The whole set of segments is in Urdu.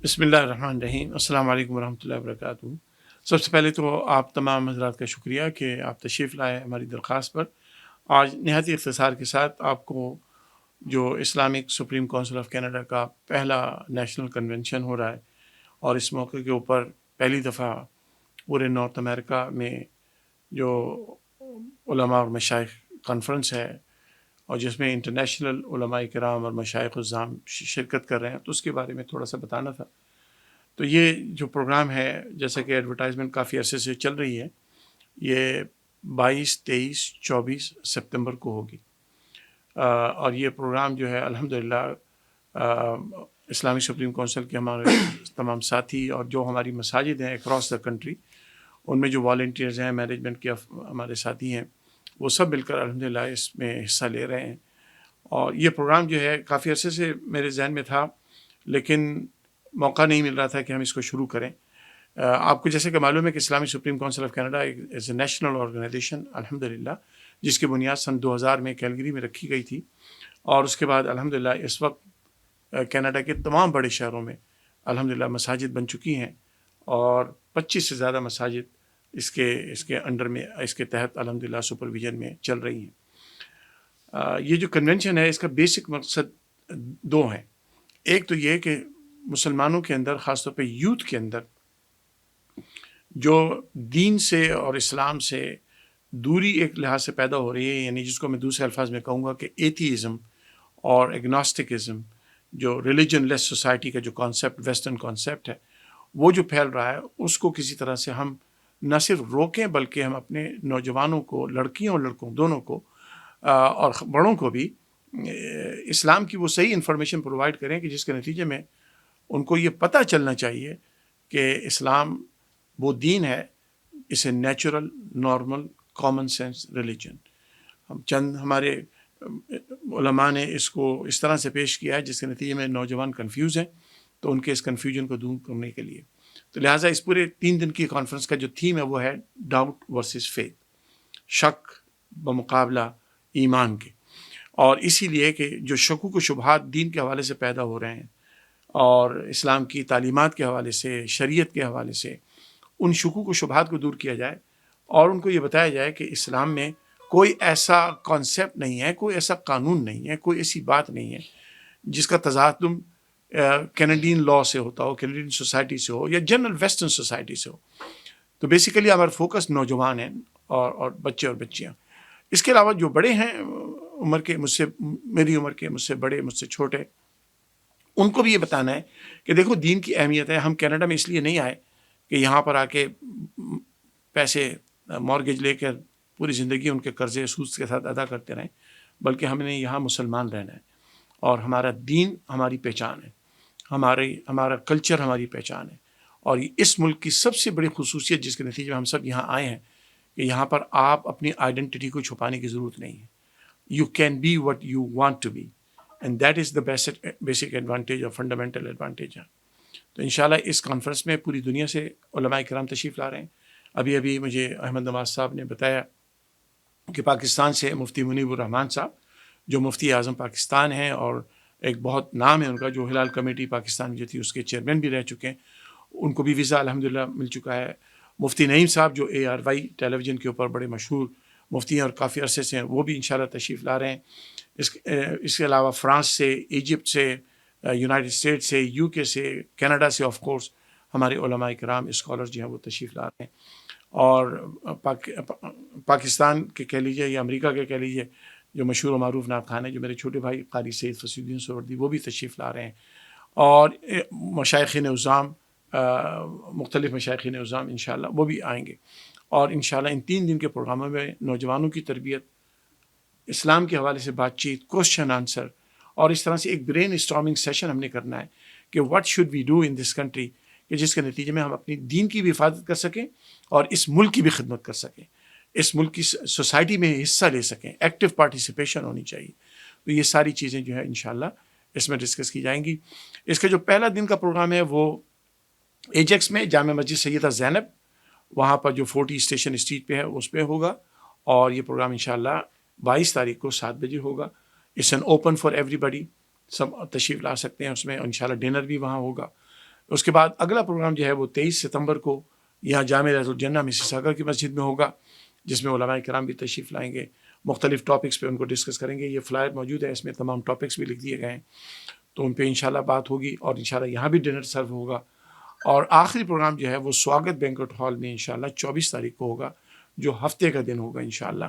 بسم اللہ الرحمن الرحیم، السلام علیکم ورحمۃ اللہ وبرکاتہ۔ سب سے پہلے تو آپ تمام حضرات کا شکریہ کہ آپ تشریف لائے ہماری درخواست پر۔ آج نہایت اختصار کے ساتھ آپ کو جو Islamic supreme Council of Canada کا پہلا نیشنل کنونشن ہو رہا ہے، اور اس موقع کے اوپر پہلی دفعہ پورے نارتھ امریکہ میں جو علماء اور مشائخ کانفرنس ہے، اور جس میں انٹرنیشنل علماء کرام اور مشائخ الزام شرکت کر رہے ہیں، تو اس کے بارے میں تھوڑا سا بتانا تھا۔ تو یہ جو پروگرام ہے، جیسا کہ ایڈورٹائزمنٹ کافی عرصے سے چل رہی ہے، یہ 22، 23، 24 سپتمبر کو ہوگی، اور یہ پروگرام جو ہے الحمدللہ اسلامی سپریم کونسل کے ہمارے تمام ساتھی اور جو ہماری مساجد ہیں اکراس دا کنٹری، ان میں جو والنٹیئرز ہیں، مینجمنٹ کے ہمارے ساتھی ہیں، وہ سب مل کر الحمدللہ اس میں حصہ لے رہے ہیں۔ اور یہ پروگرام جو ہے کافی عرصے سے میرے ذہن میں تھا، لیکن موقع نہیں مل رہا تھا کہ ہم اس کو شروع کریں۔ آپ کو جیسے کہ معلوم ہے کہ اسلامی supreme Council of Canada as a national organization الحمدللہ، جس کی بنیاد سن 2000 میں کیلگری میں رکھی گئی تھی، اور اس کے بعد الحمدللہ اس وقت کینیڈا کے تمام بڑے شہروں میں الحمدللہ مساجد بن چکی ہیں، اور 25 سے زیادہ مساجد اس کے انڈر میں، اس کے تحت الحمدللہ سپرویژن میں چل رہی ہیں۔ یہ جو کنونشن ہے، اس کا بیسک مقصد دو ہیں۔ ایک تو یہ کہ مسلمانوں کے اندر، خاص طور پہ یوتھ کے اندر، جو دین سے اور اسلام سے دوری ایک لحاظ سے پیدا ہو رہی ہے، یعنی جس کو میں دوسرے الفاظ میں کہوں گا کہ ایتھیزم اور ایگنوسٹکزم، جو ریلیجن لیس سوسائٹی کا جو کانسیپٹ، ویسٹرن کانسیپٹ ہے، وہ جو پھیل رہا ہے، اس کو کسی طرح سے ہم نہ صرف روکیں، بلکہ ہم اپنے نوجوانوں کو، لڑکیوں اور لڑکوں دونوں کو، اور بڑوں کو بھی اسلام کی وہ صحیح انفارمیشن پرووائڈ کریں کہ جس کے نتیجے میں ان کو یہ پتہ چلنا چاہیے کہ اسلام وہ دین ہے، اس a natural, normal, common sense religion. ہمارے علماء نے اس کو اس طرح سے پیش کیا ہے جس کے نتیجے میں نوجوان کنفیوز ہیں، تو ان کے اس کنفیوژن کو دور کرنے کے لیے، تو لہٰذا اس پورے 3 دن کی کانفرنس کا جو تھیم ہے وہ ہے ڈاؤٹ ورسز فیتھ، شک بمقابلہ ایمان کے۔ اور اسی لیے کہ جو شکوک و شبہات دین کے حوالے سے پیدا ہو رہے ہیں، اور اسلام کی تعلیمات کے حوالے سے، شریعت کے حوالے سے، ان شکوک و شبہات کو دور کیا جائے، اور ان کو یہ بتایا جائے کہ اسلام میں کوئی ایسا کانسیپٹ نہیں ہے، کوئی ایسا قانون نہیں ہے، کوئی ایسی بات نہیں ہے جس کا تصادم کینیڈین لا سے ہوتا ہو، کینیڈین سوسائٹی سے ہو، یا جنرل ویسٹرن سوسائٹی سے ہو۔ تو بیسیکلی ہمارا فوکس نوجوان ہیں، اور بچے اور بچیاں۔ اس کے علاوہ جو بڑے ہیں عمر کے، میری عمر کے، مجھ سے بڑے، مجھ سے چھوٹے، ان کو بھی یہ بتانا ہے کہ دیکھو دین کی اہمیت ہے۔ ہم کینیڈا میں اس لیے نہیں آئے کہ یہاں پر آ کے پیسے مارگیج لے کر پوری زندگی ان کے قرضے سود کے ساتھ ادا کرتے رہیں، بلکہ ہم نے یہاں مسلمان رہنا ہے، اور ہمارا دین ہماری پہچان ہے، ہمارا کلچر ہماری پہچان ہے۔ اور اس ملک کی سب سے بڑی خصوصیت جس کے نتیجے میں ہم سب یہاں آئے ہیں، کہ یہاں پر آپ اپنی آئیڈینٹی کو چھپانے کی ضرورت نہیں ہے۔ You can be what you want to be, and that is the basic advantage اور فنڈامنٹل ایڈوانٹیج ہے۔ تو انشاءاللہ اس کانفرنس میں پوری دنیا سے علماء کرام تشریف لا رہے ہیں۔ ابھی مجھے احمد نواز صاحب نے بتایا کہ پاکستان سے مفتی منیب الرحمان صاحب، جو مفتی اعظم پاکستان ہیں، اور ایک بہت نام ہے ان کا، جو ہلال کمیٹی پاکستان جو تھی اس کے چیئرمین بھی رہ چکے ہیں، ان کو بھی ویزا الحمدللہ مل چکا ہے۔ مفتی نعیم صاحب جو ARY ٹیلی ویژن کے اوپر بڑے مشہور مفتی ہیں اور کافی عرصے سے ہیں، وہ بھی انشاءاللہ تشریف لا رہے ہیں۔ اس کے علاوہ فرانس سے، ایجپٹ سے، یونائٹڈ اسٹیٹ سے، UK سے، کینیڈا سے آف کورس ہمارے علماء کرام، اسکالرز جو ہیں وہ تشریف لا رہے ہیں۔ اور پاکستان کے کہہ لیجیے یا امریکہ کے کہہ لیجیے، جو مشہور و معروف نعت خوان ہیں، جو میرے چھوٹے بھائی قاری سید فصیح الدین سہروردی، وہ بھی تشریف لا رہے ہیں۔ اور مشائخین عظام، مختلف مشائخین عظام انشاءاللہ وہ بھی آئیں گے۔ اور انشاءاللہ ان 3 دن کے پروگراموں میں نوجوانوں کی تربیت، اسلام کے حوالے سے بات چیت، کوشچن آنسر، اور اس طرح سے ایک برین اسٹارمنگ سیشن ہم نے کرنا ہے کہ what should we do in this country, کہ جس کے نتیجے میں ہم اپنی دین کی بھی حفاظت کر سکیں اور اس ملک کی بھی خدمت کر سکیں، اس ملک کی سوسائٹی میں حصہ لے سکیں، ایکٹیو پارٹیسپیشن ہونی چاہیے۔ تو یہ ساری چیزیں جو ہے انشاءاللہ اس میں ڈسکس کی جائیں گی۔ اس کا جو پہلا دن کا پروگرام ہے وہ ایجیکس میں جامع مسجد سیدہ زینب، وہاں پر جو 40 اسٹیشن اسٹریٹ پہ ہے اس پہ ہوگا، اور یہ پروگرام انشاءاللہ 22 تاریخ کو 7 بجے ہوگا۔ It's an open for everybody, سب تشریف لا سکتے ہیں اس میں، انشاءاللہ ڈنر بھی وہاں ہوگا۔ اس کے بعد اگلا پروگرام جو ہے وہ 23 ستمبر کو یہاں جامع رحمت الجنہ مسیساگا کی مسجد میں ہوگا، جس میں علماء کرام بھی تشریف لائیں گے، مختلف ٹاپکس پہ ان کو ڈسکس کریں گے. یہ فلائر موجود ہے، اس میں تمام ٹاپکس بھی لکھ دیے گئے ہیں، تو ان پہ انشاءاللہ بات ہوگی، اور انشاءاللہ یہاں بھی ڈنر سرو ہوگا. اور آخری پروگرام جو ہے وہ سواگت بینکوٹ ہال میں انشاءاللہ 24 تاریخ کو ہوگا، جو ہفتے کا دن ہوگا انشاءاللہ،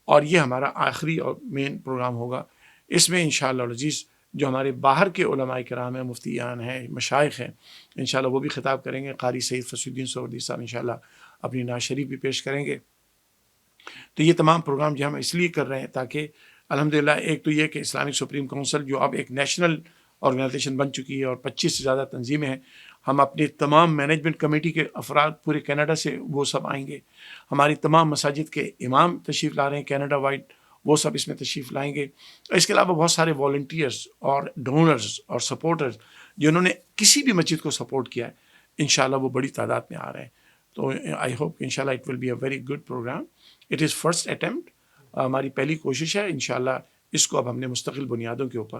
اور یہ ہمارا آخری اور مین پروگرام ہوگا. اس میں انشاءاللہ العزیز جو ہمارے باہر کے علماء کرام ہیں، مفتیان ہیں، مشائخ ہیں، انشاءاللہ وہ بھی خطاب کریں گے. قاری سید فصیح الدین سہروردی صاحب انشاءاللہ اپنی نعت شریف بھی پیش کریں گے. تو یہ تمام پروگرام جو ہم اس لیے کر رہے ہیں تاکہ الحمدللہ ایک تو یہ کہ اسلامک سپریم کونسل جو اب ایک نیشنل آرگنائزیشن بن چکی ہے اور 25 سے زیادہ تنظیمیں ہیں، ہم اپنے تمام مینجمنٹ کمیٹی کے افراد پورے کینیڈا سے وہ سب آئیں گے. ہماری تمام مساجد کے امام تشریف لا رہے ہیں کینیڈا وائڈ، وہ سب اس میں تشریف لائیں گے. اس کے علاوہ بہت سارے والنٹیئرز اور ڈونرز اور سپورٹرز جنہوں نے کسی بھی مسجد کو سپورٹ کیا ہے، انشاءاللہ وہ بڑی تعداد میں آ رہے ہیں. تو آئی ہوپ انشاءاللہ it will be a very good programme. It is first attempt, ہماری پہلی کوشش ہے. انشاءاللہ اس کو اب ہم نے مستقل بنیادوں کے اوپر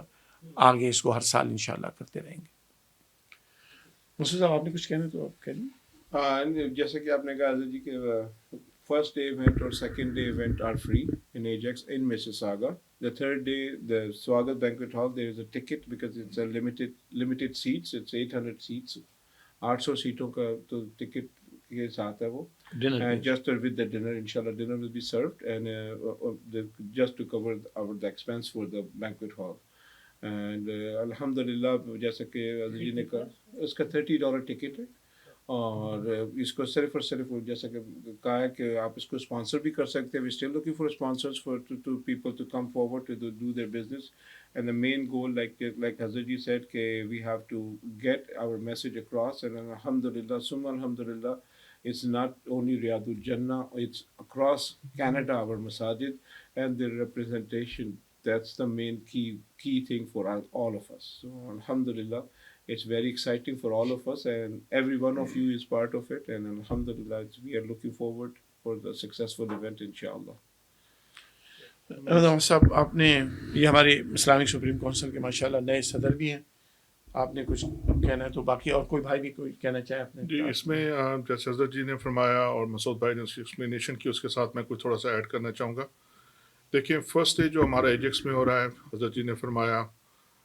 آگے اس کو ہر سال انشاءاللہ کرتے رہیں گے. مسعود صاحب آپ نے کچھ کہنا تو آپ کہہ دیں. ہاں، جیسے کہ آپ نے کہا حضرت جی کہ فرسٹ ڈے ایونٹ اور second day event or free in Ajax in Mississauga. The third day, the Swagat Banquet Hall, there is a ticket because it's a limited seats. It's 800 seats. 800 سیٹوں کا تو ٹکٹ کے ساتھ ہے وہ. Just with the dinner, inshallah, dinner will be served and just to cover the expense for the banquet hall. And الحمدللہ جیسا کہ حضرت جی نے کہا اس کا $30 ٹکٹ ہے، اور اس کو صرف اور صرف جیسا کہ کہا ہے کہ آپ اس کو اسپانسر بھی کر سکتے ہیں. We still looking for sponsors for to people to come forward to do their business. And the main goal like حضرت جی سیڈ کہ we have to get our message across. And الحمدللہ ثم الحمدللہ it's not only Riyadh al-Jannah, it's across Canada, our masajid and their representation. That's the main key thing for all of us. So alhamdulillah, it's very exciting for all of us, and every one of you is part of it, and alhamdulillah we are looking forward for the successful event inshallah. صاحب آپ نے یہ ہمارے اسلامک سپریم کونسل کے ماشاءاللہ نئے صدر بھی ہیں، آپ نے کچھ کہنا ہے تو باقی اور کوئی بھائی بھی کوئی کہنا چاہے اپنے. جی اس میں جیسے حضرت جی نے فرمایا اور مسعود بھائی نے اس کی ایکسپلینیشن کی، اس کے ساتھ میں کچھ تھوڑا سا ایڈ کرنا چاہوں گا. دیکھیں فرسٹ ڈے جو ہمارا ایجیکس میں ہو رہا ہے، حضرت جی نے فرمایا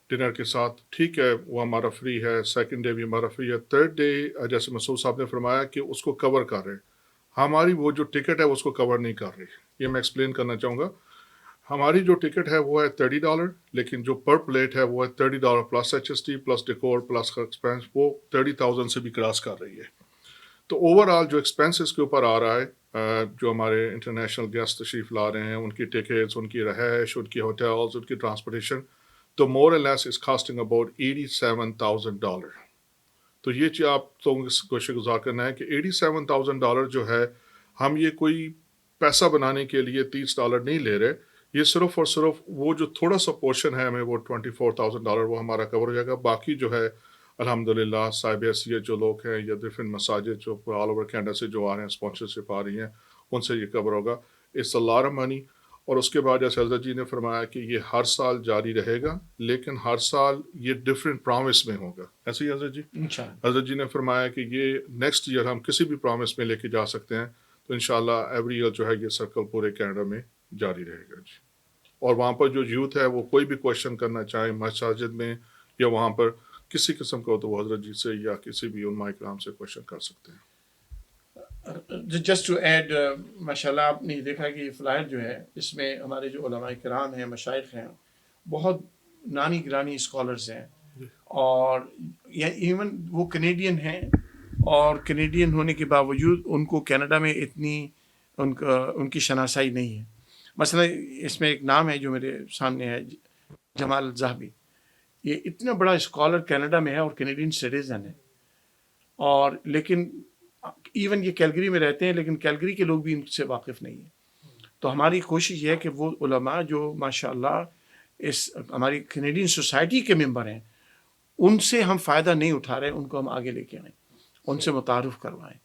ڈنر کے ساتھ ٹھیک ہے وہ ہمارا فری ہے. سیکنڈ ڈے بھی ہمارا فری ہے. تھرڈ ڈے جیسے مسعود صاحب نے فرمایا کہ اس کو کور کر رہے ہیں، ہماری وہ جو ٹکٹ ہے اس کو کور نہیں کر رہی. یہ میں ایکسپلین کرنا چاہوں گا. ہماری جو ٹکٹ ہے وہ ہے $30، لیکن جو پر پلیٹ ہے وہ ہے $30 plus HST plus decor plus expense, وہ 30,000 سے بھی کراس کر رہی ہے. تو اوور آل جو ایکسپینسز کے اوپر آ رہا ہے، جو ہمارے انٹرنیشنل گیسٹ تشریف لا رہے ہیں، ان کی ٹکٹس، ان کی رہائش، ان کی ہوٹلز، ان کی ٹرانسپورٹیشن، تو more and less is costing about $87,000. تو یہ چیز آپ تو کو شکر گزار کرنا ہے کہ $87,000 جو ہے، ہم یہ کوئی پیسہ بنانے کے لیے $30 نہیں لے رہے. یہ صرف اور صرف وہ جو تھوڑا سا پورشن ہے ہمیں وہ $24,000 وہ ہمارا کور ہو جائے گا. باقی جو ہے الحمدللہ صاحب حیثیت جو لوگ ہیں یا ڈفرینٹ مساجد جو آل اوور کینیڈا سے جو آ رہے ہیں، اسپانسرشپ آ رہی ہیں، ان سے یہ کور ہوگا. It's a lot of money. اور اس کے بعد جیسے حضرت جی نے فرمایا کہ یہ ہر سال جاری رہے گا، لیکن ہر سال یہ ڈفرینٹ پرامس میں ہوگا. ایسے ہی حضرت جی حضرت جی نے فرمایا کہ یہ نیکسٹ ایئر ہم کسی بھی پرامس میں لے کے جا سکتے ہیں. تو انشاءاللہ ایوری ایئر جو ہے یہ سرکل پورے کینیڈا میں جاری رہے گا جی. اور وہاں پر جو یوتھ ہے وہ کوئی بھی کویشچن کرنا چاہے مساجد میں یا وہاں پر کسی قسم کا ہو تو وہ حضرت جی سے یا کسی بھی علماء کرام سے کویشچن کر سکتے ہیں. جسٹ ٹو ایڈ، ماشاءاللہ آپ نے دیکھا کہ یہ فلائر جو ہے اس میں ہمارے جو علماء کرام ہیں، مشائخ ہیں، بہت نانی گرانی اسکالرز ہیں، اور ایون وہ کینیڈین ہیں، اور کینیڈین ہونے کے باوجود ان کو کینیڈا میں اتنی ان کی شناسائی نہیں ہے. مثلا اس میں ایک نام ہے جو میرے سامنے ہے، جمال الزاہبی. یہ اتنا بڑا اسکالر کینیڈا میں ہے اور کینیڈین سٹیزن ہے، اور لیکن ایون یہ کیلگری میں رہتے ہیں، لیکن کیلگری کے لوگ بھی ان سے واقف نہیں ہیں. تو ہماری کوشش یہ ہے کہ وہ علماء جو ماشاءاللہ اس ہماری کینیڈین سوسائٹی کے ممبر ہیں، ان سے ہم فائدہ نہیں اٹھا رہے، ان کو ہم آگے لے کے آئیں، ان سے متعارف کروائیں.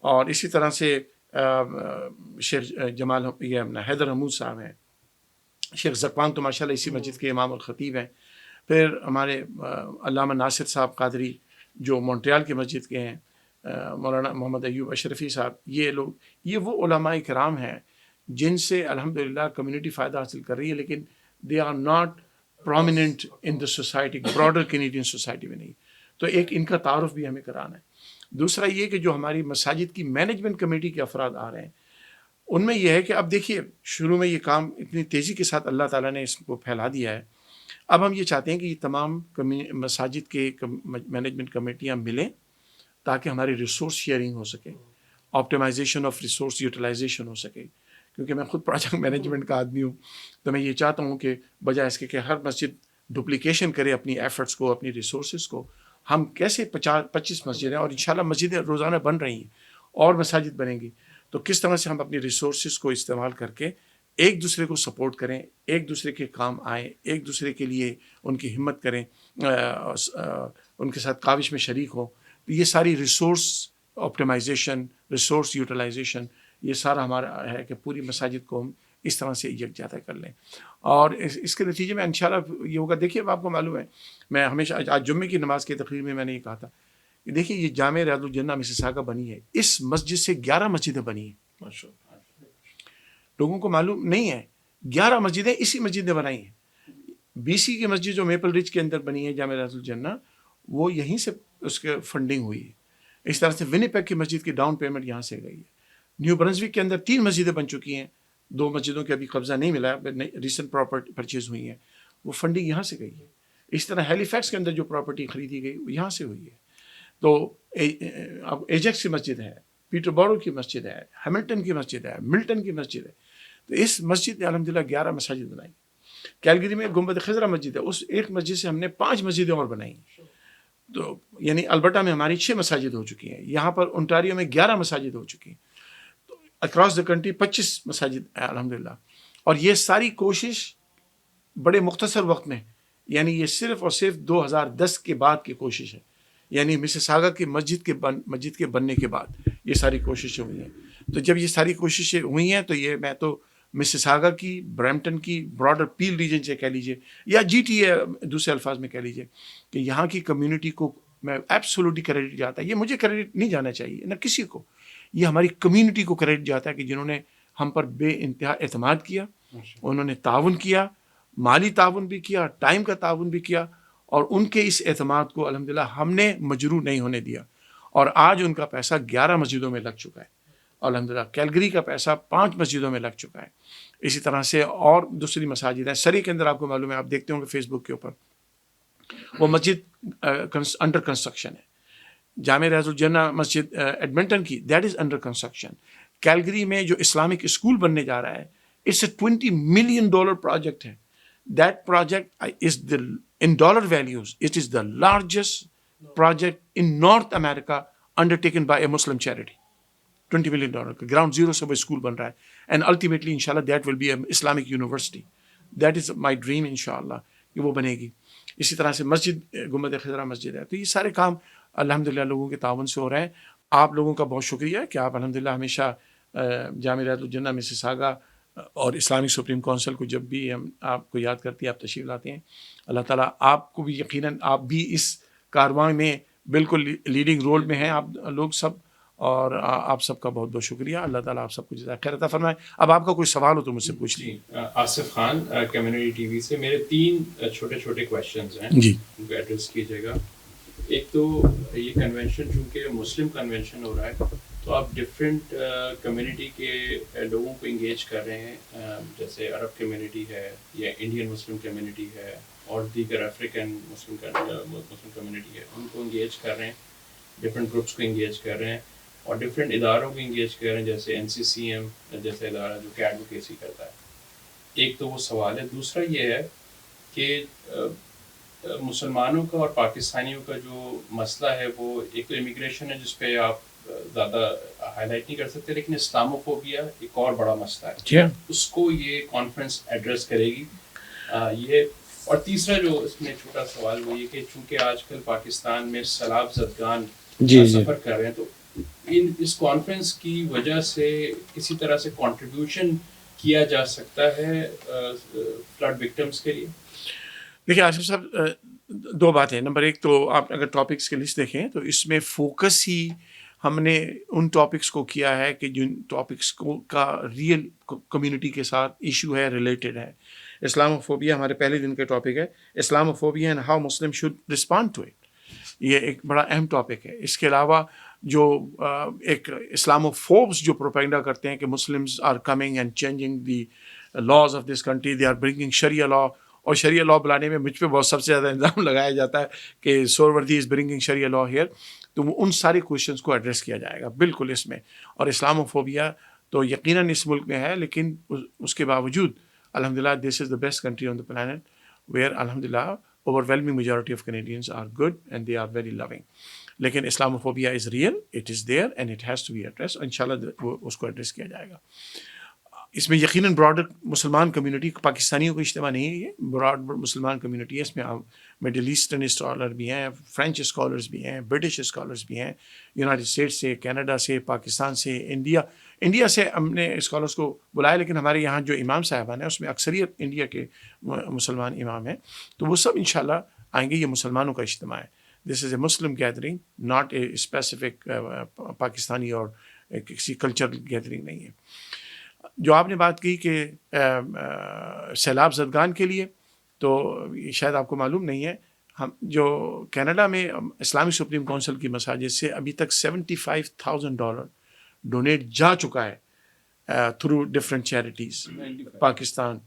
اور اسی طرح سے شیخ جمال یہ حیدر حمود صاحب ہیں، شیخ زکوان تو ماشاءاللہ اسی مسجد کے امام اور خطیب ہیں. پھر ہمارے علامہ ناصر صاحب قادری جو مونٹریال کی مسجد کے ہیں مولانا محمد ایوب اشرفی صاحب، یہ لوگ، یہ وہ علماء کرام ہیں جن سے الحمدللہ کمیونٹی فائدہ حاصل کر رہی ہے، لیکن they are not prominent in the society, broader Canadian society میں نہیں. تو ایک ان کا تعارف بھی ہمیں کرانا ہے. دوسرا یہ کہ جو ہماری مساجد کی مینجمنٹ کمیٹی کے افراد آ رہے ہیں، ان میں یہ ہے کہ اب دیکھیے شروع میں یہ کام اتنی تیزی کے ساتھ اللہ تعالیٰ نے اس کو پھیلا دیا ہے. اب ہم یہ چاہتے ہیں کہ یہ تمام مساجد کے مینجمنٹ کمیٹیاں ملیں تاکہ ہماری ریسورس شیئرنگ ہو سکے، آپٹیمائزیشن آف ریسورس یوٹیلائزیشن ہو سکے. کیونکہ میں خود پروجیکٹ مینجمنٹ کا آدمی ہوں، تو میں یہ چاہتا ہوں کہ بجائے اس کے کہ ہر مسجد ڈپلیکیشن کرے اپنی ایفرٹس کو، اپنی ریسورسز کو، ہم کیسے 25 مسجدیں، اور انشاءاللہ مسجدیں روزانہ بن رہی ہیں اور مساجد بنیں گی، تو کس طرح سے ہم اپنی ریسورسز کو استعمال کر کے ایک دوسرے کو سپورٹ کریں، ایک دوسرے کے کام آئیں، ایک دوسرے کے لیے ان کی ہمت کریں، ان کے ساتھ کاوش میں شریک ہوں. یہ ساری ریسورس آپٹیمائزیشن، ریسورس یوٹیلائزیشن، یہ سارا ہمارا ہے کہ پوری مساجد کو ہم اس طرح سے یکجہت کر لیں. اور اس کے نتیجے میں انشاءاللہ یہ ہوگا. دیکھیے آپ کو معلوم ہے، میں ہمیشہ آج جمعے کی نماز کی تقریر میں نے یہ کہا تھا کہ دیکھیے یہ جامع ریاض الجنہ مسیساگا بنی ہے، اس مسجد سے 11 مسجدیں بنی ہیں. لوگوں کو معلوم نہیں ہے، 11 مسجدیں اسی مسجد نے بنائی ہیں. BC کی مسجد جو میپل رچ کے اندر بنی ہے جامع ریاض الجنہ، وہ یہیں سے اس کے فنڈنگ ہوئی ہے. اس طرح سے ونیپیگ کی مسجد کی ڈاؤن پیمنٹ یہاں سے گئی ہے. نیو برنزوک کے اندر 3 مسجدیں بن چکی ہیں، 2 مسجدوں کے ابھی قبضہ نہیں ملا، ریسنٹ پراپرٹی پرچیز ہوئی ہیں، وہ فنڈنگ یہاں سے گئی ہے. اس طرح ہیلی فیکس کے اندر جو پراپرٹی خریدی گئی وہ یہاں سے ہوئی ہے. تو اب ایجیکس کی مسجد ہے، پیٹر بورو کی مسجد ہے، ہیملٹن کی مسجد ہے، ملٹن کی مسجد ہے. تو اس مسجد نے الحمدللہ 11 مساجد بنائی. کیلگری میں گنبد خضرا مسجد ہے، اس ایک مسجد سے ہم نے 5 مسجدیں اور بنائی. تو یعنی البرٹا میں ہماری 6 مساجد ہو چکی ہیں، یہاں پر انٹاریو میں 11 مساجد ہو چکی ہیں. تو اکراس دا کنٹری 25 مساجد ہیں الحمدللہ. اور یہ ساری کوشش بڑے مختصر وقت میں، یعنی یہ صرف اور صرف 2010 کے بعد کی کوشش ہے، یعنی مسیساگا کی مسجد کے بننے کے بعد یہ ساری کوششیں ہوئی ہیں. تو جب یہ ساری کوششیں ہوئی ہیں تو یہ میں تو مسیساگا کی، برمپٹن کی، براڈر پیل ریجن سے کہہ لیجیے یا GTA دوسرے الفاظ میں کہہ لیجیے کہ یہاں کی کمیونٹی کو میں ایبسولوٹلی کریڈٹ جاتا ہے. یہ مجھے کریڈٹ نہیں جانا چاہیے نہ کسی کو، یہ ہماری کمیونٹی کو کریڈٹ جاتا ہے کہ جنہوں نے ہم پر بے انتہا اعتماد کیا، انہوں نے تعاون کیا، مالی تعاون بھی کیا، ٹائم کا تعاون بھی کیا، اور ان کے اس اعتماد کو الحمدللہ ہم نے مجروح نہیں ہونے دیا. اور آج ان کا پیسہ 11 مسجدوں میں لگ چکا ہے الحمدللہ. کیلگری کا پیسہ 5 مسجدوں میں لگ چکا ہے. اسی طرح سے اور دوسری مساجد ہیں. سری کے اندر آپ کو معلوم ہے، آپ دیکھتے ہوں گے فیس بک کے اوپر، وہ مسجد انڈر کنسٹرکشن ہے. جامع ریاض الجنہ مسجد ایڈمنٹن کی، that is under construction. Calgary میں جو اسلامک اسکول بننے جا رہا ہے، اٹس اے $20 million پروجیکٹ ہے. That project is in dollar values, it is the largest project in North America undertaken by a Muslim charity. $20 million کا گراؤنڈ زیرو سے وہ اسکول بن رہا ہے. اینڈ الٹیمیٹلی انشاءاللہ that will be a Islamic university. That is my dream انشاءاللہ کہ وہ بنے گی. اسی طرح سے مسجد گنبد خضرا مسجد ہے. تو یہ سارے کام الحمدللہ لوگوں کے تعاون سے ہو رہے ہیں. آپ لوگوں کا بہت شکریہ کہ آپ الحمدللہ ہمیشہ جامع ریاض الجنہ مسیساگا اور اسلامک سپریم کونسل کو جب بھی ہم آپ کو یاد کرتی ہے آپ تشریف لاتے ہیں. اللہ تعالیٰ آپ کو بھی یقیناً آپ بھی اس کارواں میں بالکل لیڈنگ رول میں ہیں آپ لوگ سب، اور آپ سب کا بہت بہت شکریہ. اللہ تعالیٰ آپ سب کو جزائے خیر عطا فرمائے. اب آپ کا کوئی سوال ہو تو مجھ سے پوچھ لیجیے. Asif Khan community T V سے. میرے 3 چھوٹے چھوٹے کویشچنز ہیں جی، ان کو ایڈریس کیجیے گا. ایک تو یہ کنونشن چونکہ مسلم کنونشن ہو رہا ہے تو آپ ڈفرینٹ کمیونٹی کے لوگوں کو انگیج کر رہے ہیں، جیسے عرب کمیونٹی ہے یا انڈین مسلم کمیونٹی ہے اور دیگر افریقن مسلم کمیونٹی ہے، ان کو انگیج کر رہے ہیں، ڈفرینٹ گروپس کو انگیج کر رہے ہیں اور ڈفرینٹ اداروں کو انگیج کر رہے ہیں، جیسے NCCM جیسا ادارہ جو کہ ایڈوکیسی کرتا ہے. ایک تو وہ سوال ہے. دوسرا یہ ہے کہ مسلمانوں کا اور پاکستانیوں کا جو مسئلہ ہے وہ ایک تو امیگریشن ہے جس پہ آپ زیادہ ہائی لائٹ نہیں کر سکتے، لیکن اسلاموفوبیا ایک اور بڑا مسئلہ ہے، اس کو یہ کانفرنس ایڈریس کرے گی. یہ اور تیسرا جو اس میں چھوٹا سوال وہ یہ کہ چونکہ آج کل پاکستان میں سیلاب زدگان سفر کر رہے ہیں تو اس کانفرنس کی وجہ سے کسی طرح سے کنٹریبیوشن کیا جا سکتا ہے فلڈ وکٹمس کے لیے. دیکھیے آصف صاحب، دو باتیں. نمبر ایک تو آپ اگر ٹاپکس کی لسٹ دیکھیں تو اس میں فوکس ہی ہم نے ان ٹاپکس کو کیا ہے کہ جن ٹاپکس کو کا ریئل کمیونٹی کے ساتھ ایشو ہے, ریلیٹڈ ہے. اسلاموفوبیا ہمارے پہلے دن کا ٹاپک ہے, Islamophobia and how Muslim should respond to it. یہ ایک بڑا اہم ٹاپک ہے. اس کے علاوہ جو ایک اسلاموفوبس جو پروپیگنڈا کرتے ہیں کہ Muslims are coming and changing the laws of this country, they are bringing sharia law, اور شریعہ لا بلانے میں مجھ پہ بہت سب سے زیادہ الزام لگایا جاتا ہے کہ سوروردی is bringing sharia law hair. تو ان سارے کوشچنس کو ایڈریس کیا جائے گا بالکل اس میں. اور اسلاموفوبیا تو یقیناً اس ملک میں ہے, لیکن اس کے باوجود الحمدللہ this is the best country on the planet where الحمدللہ overwhelming majority of Canadians are good and they are very loving. لیکن Islamophobia is real, it is there and it has to be address. ان شاء اللہ اس کو ایڈریس کیا جائے گا. اس میں یقیناً براڈر مسلمان کمیونٹی, پاکستانیوں کا اجتماع نہیں ہے, یہ براڈ مسلمان کمیونٹی ہے. اس میں مڈل ایسٹرن اسکالر بھی ہیں, فرینچ اسکالرس بھی ہیں, برٹش اسکالرس بھی ہیں, یونائٹڈ اسٹیٹس سے, کینیڈا سے, پاکستان سے, انڈیا سے ہم نے اسکالرس کو بلایا. لیکن ہمارے یہاں جو امام صاحبان ہیں اس میں اکثریت انڈیا کے مسلمان امام ہیں, تو وہ سب انشاءاللہ آئیں گے. یہ مسلمانوں کا اجتماع ہے. This is a Muslim gathering, not a specific Pakistani اور کسی کلچرل گیدرنگ نہیں ہے. جو آپ نے بات کی کہ سیلاب زدگان کے لیے, تو شاید آپ کو معلوم نہیں ہے, ہم جو کینیڈا میں اسلامی سپریم کونسل کی مساجد سے ابھی تک $75,000 ڈونیٹ جا چکا ہے تھرو ڈفرینٹ چیریٹیز پاکستان,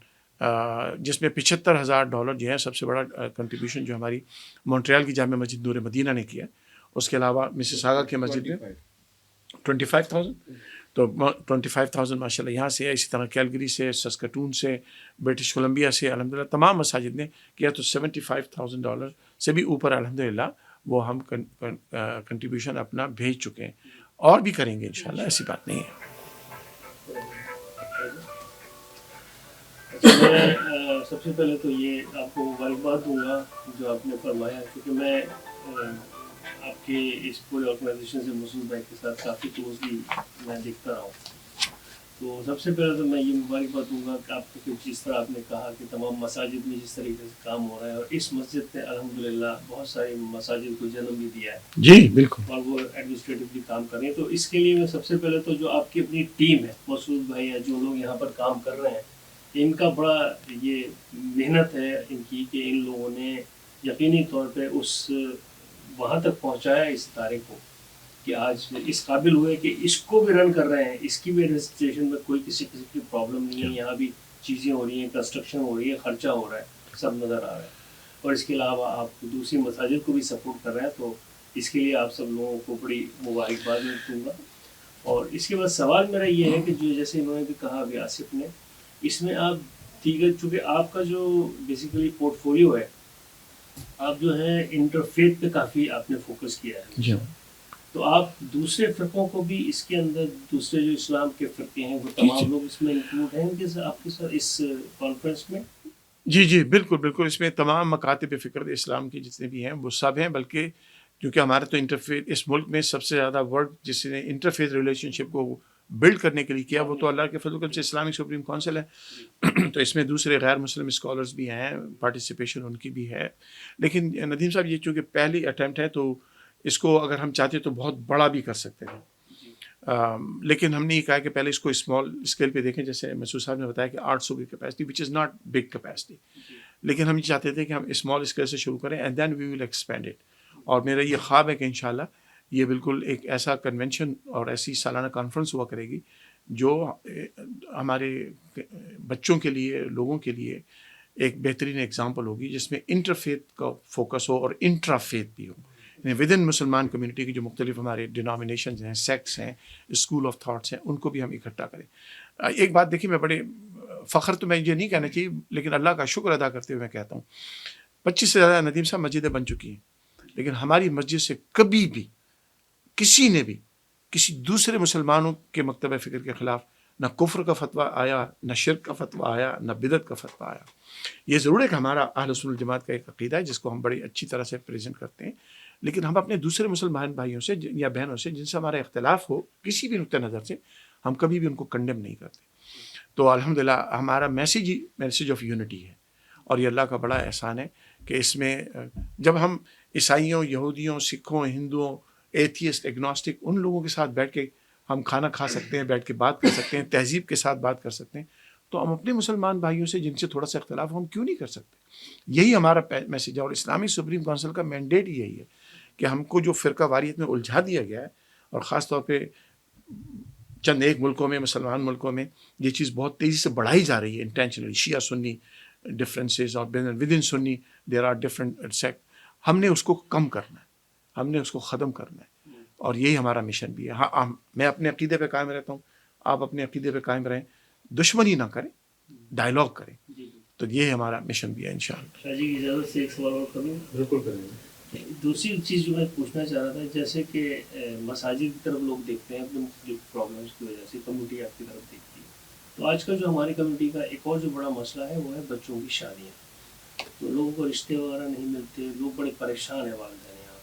جس میں $75,000 جو ہے سب سے بڑا کنٹریبیوشن جو ہماری مونٹریال کی جامع مسجد نور مدینہ نے کیا. اس کے علاوہ مسیساگا کی مسجد میں 25,000, تو 25,000 ماشاء اللہ یہاں سے ہے. اسی طرح کیلگری سے, سسکٹون سے, برٹش کولمبیا سے, الحمدللہ تمام مساجد نے کیا. تو $75,000 سے بھی اوپر الحمدللہ وہ ہم کنٹریبیوشن اپنا بھیج چکے ہیں, اور بھی کریں گے انشاءاللہ, ایسی بات نہیں ہے. میں سب سے پہلے تو یہ آپ کو مبارکباد دوں گا جو آپ نے فرمایا, کیونکہ میں آپ کے اس پورے آرگنائزیشن سے مسعود بھائی کے ساتھ کافی کلوزلی میں دیکھتا رہا ہوں. تو سب سے پہلے تو میں یہ مبارکباد دوں گا کہ آپ کو جس طرح آپ نے کہا کہ تمام مساجد میں جس طریقے سے کام ہو رہا ہے, اور اس مسجد نے الحمدللہ بہت ساری مساجد کو جنم بھی دیا ہے. جی بالکل. اور وہ ایڈمنسٹریٹولی کام کر رہے ہیں. تو اس کے لیے میں سب سے پہلے تو جو آپ کی اپنی ٹیم ہے, مسعود بھائی یا جو لوگ یہاں پر کام کر رہے ہیں, ان کا بڑا یہ محنت ہے ان کی کہ ان لوگوں نے یقینی طور پہ اس وہاں تک پہنچایا اس ادارے کو کہ آج اس قابل ہوئے کہ اس کو بھی رن کر رہے ہیں. اس کی بھی ایڈمنسٹریشن میں کوئی کسی قسم کی پرابلم نہیں ہے. یہاں بھی چیزیں ہو رہی ہیں, کنسٹرکشن ہو رہی ہے, خرچہ ہو رہا ہے, سب نظر آ رہا ہے. اور اس کے علاوہ آپ دوسری مساجد کو بھی سپورٹ کر رہے ہیں, تو اس کے لیے آپ سب لوگوں کو بڑی مبارکباد دوں گا. اور اس کے بعد سوال میرا یہ ہے کہ جو جیسے انہوں نے بھی کہا ابھی آصف نے, اس میں آپ دیگر چونکہ آپ کا جو بیسیکلی پورٹ فولیو ہے, آپ جو ہے انٹرفیتھ پہ کافی آپ نے فوکس کیا ہے. جی, تو آپ دوسرے فرقوں کو بھی اس کے اندر, دوسرے جو اسلام کے فرقے ہیں وہ تمام لوگ اس میں انکلوڈ ہیں کہ آپ کے ساتھ اس کانفرنس میں؟ جی بالکل بالکل. اس میں تمام مکاتب فکر اسلام کے جتنے بھی ہیں وہ سب ہیں, بلکہ کیونکہ ہمارا تو انٹرفیتھ اس ملک میں سب سے زیادہ ورک جس نے انٹرفیتھ ریلیشن شپ کو بلڈ کرنے کے لیے کیا وہ تو اللہ کے فضل و کرم سے اسلامک سپریم کونسل ہے. تو اس میں دوسرے غیر مسلم اسکالرس بھی ہیں, پارٹیسپیشن ان کی بھی ہے. لیکن ندیم صاحب یہ چونکہ پہلی اٹیمپٹ ہے تو اس کو اگر ہم چاہتے تو بہت بڑا بھی کر سکتے ہیں, لیکن ہم نے یہ کہا کہ پہلے اس کو اسمال اسکیل پہ دیکھیں. جیسے مسعود صاحب نے بتایا کہ 800 کی capacity which is not big capacity, لیکن ہم یہ چاہتے تھے کہ ہم اسمال اسکیل سے شروع کریں and then we will expand it. اور میرا یہ خواب ہے کہ انشاءاللہ یہ بالکل ایک ایسا کنونشن اور ایسی سالانہ کانفرنس ہوا کرے گی جو ہمارے بچوں کے لیے, لوگوں کے لیے ایک بہترین ایگزامپل ہوگی, جس میں انٹرفیتھ کا فوکس ہو اور انٹرافیتھ بھی ہو. یعنی ود ان مسلمان کمیونٹی کے جو مختلف ہمارے ڈینامینیشنز ہیں, سیکٹس ہیں, اسکول آف تھاٹس ہیں, ان کو بھی ہم اکٹھا کریں. ایک بات دیکھیے, میں بڑے فخر تو میں یہ نہیں کہنا چاہیے, لیکن اللہ کا شکر ادا کرتے ہوئے میں کہتا ہوں 25 سے زیادہ ندیم صاحب مسجدیں بن چکی ہیں, لیکن ہماری مسجد سے کبھی بھی کسی نے بھی کسی دوسرے مسلمانوں کے مکتبہ فکر کے خلاف نہ کفر کا فتویٰ آیا, نہ شرک کا فتویٰ آیا, نہ بدعت کا فتویٰ آیا. یہ ضرور ہے کہ ہمارا اہل سنت الجماعت کا ایک عقیدہ ہے جس کو ہم بڑی اچھی طرح سے پریزنٹ کرتے ہیں, لیکن ہم اپنے دوسرے مسلمان بھائیوں سے یا بہنوں سے جن سے ہمارا اختلاف ہو کسی بھی نقطہ نظر سے, ہم کبھی بھی ان کو کنڈیم نہیں کرتے. تو الحمدللہ ہمارا میسیج آف یونٹی ہے, اور یہ اللہ کا بڑا احسان ہے کہ اس میں جب ہم عیسائیوں، یہودیوں، سکھوں، ہندوؤں، ایتھیسٹ، ایگنوسٹک، ان لوگوں کے ساتھ بیٹھ کے ہم کھانا کھا سکتے ہیں، بیٹھ کے بات کر سکتے ہیں، تہذیب کے ساتھ بات کر سکتے ہیں، تو ہم اپنے مسلمان بھائیوں سے جن سے تھوڑا سا اختلاف ہم کیوں نہیں کر سکتے؟ یہی ہمارا میسیج ہے، اور اسلامی سپریم کونسل کا مینڈیٹ یہی ہے کہ ہم کو جو فرقہ واریت میں الجھا دیا گیا ہے، اور خاص طور پہ چند ایک ملکوں میں، مسلمان ملکوں میں یہ چیز بہت تیزی سے بڑھائی جا رہی ہے انٹینشنلی، شیعہ سنی ڈفرینسز، اور ود ان سنی دیر آر ڈفرینٹ سیکٹ، ہم نے اس کو کم کرنا ہے، ہم نے اس کو ختم کرنا ہے، اور یہی ہمارا مشن بھی ہے۔ ہاں میں اپنے عقیدے پہ قائم رہتا ہوں، آپ اپنے عقیدے پہ قائم رہیں، دشمنی نہ کریں، ڈائلاگ کریں، تو یہ ہمارا مشن بھی ہے انشاءاللہ۔ شاہ جی کی اجازت سے ایک سوال اور کروں؟ بالکل کریں گے۔ دوسری چیز جو میں پوچھنا چاہ رہا تھا، جیسے کہ مساجد کی طرف لوگ دیکھتے ہیں اپنے مختلف پرابلمس کی وجہ سے، کمیونٹی آپ کی طرف دیکھتی ہے، تو آج کل جو ہماری کمیونٹی کا ایک اور جو بڑا مسئلہ ہے وہ ہے بچوں کی شادیاں، تو لوگوں کو رشتے وغیرہ نہیں ملتے، لوگ بڑے پریشان ہیں والدین یہاں،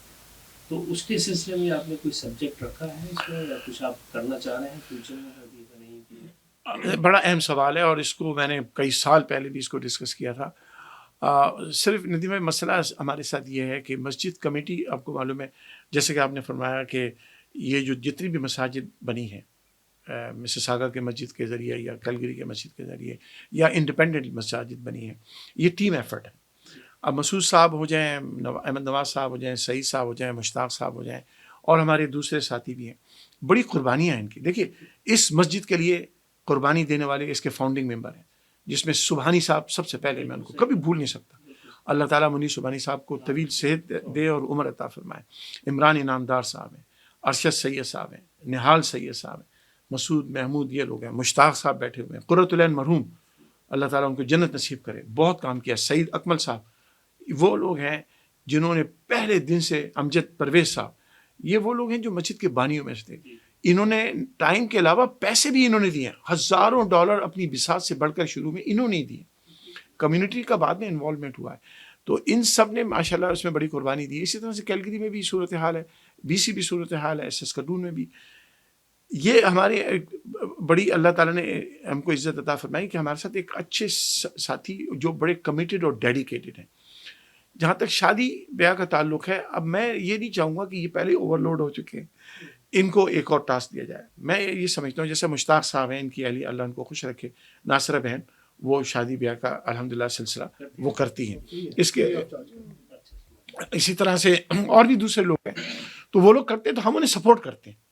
تو اس کے سلسلے میں آپ نے کوئی سبجیکٹ رکھا ہے اس میں، یا کچھ آپ کرنا چاہ رہے ہیں فیوچر میں؟ ابھی تو نہیں کیا؟ بڑا اہم سوال ہے، اور اس کو میں نے کئی سال پہلے بھی اس کو ڈسکس کیا تھا۔ صرف ندیم بھائی مسئلہ ہمارے ساتھ یہ ہے کہ مسجد کمیٹی، آپ کو معلوم ہے جیسے کہ آپ نے فرمایا کہ یہ جو جتنی بھی مساجد بنی ہیں، مسیساگا کے مسجد کے ذریعے یا کیلگری کے مسجد کے ذریعے یا انڈیپینڈنٹ مساجد بنی ہیں، یہ ٹیم ایفرٹ ہے۔ اب مسعود صاحب ہو جائیں، احمد نواز صاحب ہو جائیں، سعید صاحب ہو جائیں، مشتاق صاحب ہو جائیں، اور ہمارے دوسرے ساتھی بھی ہیں، بڑی قربانیاں ہیں ان کی۔ دیکھیے اس مسجد کے لیے قربانی دینے والے اس کے فاؤنڈنگ ممبر ہیں، جس میں سبحانی صاحب سب سے پہلے، میں ان کو کبھی بھول نہیں سکتا۔ اللہ تعالیٰ منی سبحانی صاحب کو طویل صحت دے اور عمر عطا فرمائے۔ عمران انعامدار صاحب ہیں، ارشد سید صاحب ہیں، نہال سید صاحب ہیں، مسعود محمود یہ لوگ ہیں، مشتاق صاحب بیٹھے ہوئے ہیں، قرۃ العین مرحوم، اللہ تعالیٰ ان کو جنت نصیب کرے، بہت کام کیا، سعید اکمل صاحب، وہ لوگ ہیں جنہوں نے پہلے دن سے، امجد پرویز صاحب، یہ وہ لوگ ہیں جو مسجد کے بانیوں میں سے تھے۔ انہوں نے ٹائم کے علاوہ پیسے بھی انہوں نے دیے، ہزاروں ڈالر اپنی بساط سے بڑھ کر شروع میں انہوں نے دیے، کمیونٹی کا بعد میں انوالومنٹ ہوا ہے، تو ان سب نے ماشاءاللہ اس میں بڑی قربانی دی۔ اسی طرح سے کیلگری میں بھی صورتحال ہے، بی سی بھی صورتحال ہے، ایس ایس کڈون میں بھی۔ یہ ہمارے بڑی اللہ تعالیٰ نے ہم کو عزت عطا فرمائی کہ ہمارے ساتھ ایک اچھے ساتھی جو بڑے کمیٹڈ اور ڈیڈیکیٹڈ ہیں۔ جہاں تک شادی بیاہ کا تعلق ہے، اب میں یہ نہیں چاہوں گا کہ یہ پہلے اوور لوڈ ہو چکے ہیں، ان کو ایک اور ٹاسک دیا جائے۔ میں یہ سمجھتا ہوں جیسے مشتاق صاحب ہیں، ان کی اہلی اللہ ان کو خوش رکھے، ناصرہ بہن، وہ شادی بیاہ کا الحمدللہ سلسلہ وہ کرتی ہیں، اس کے اسی طرح سے اور بھی دوسرے لوگ ہیں، تو وہ لوگ کرتے ہیں تو ہم انہیں سپورٹ کرتے ہیں۔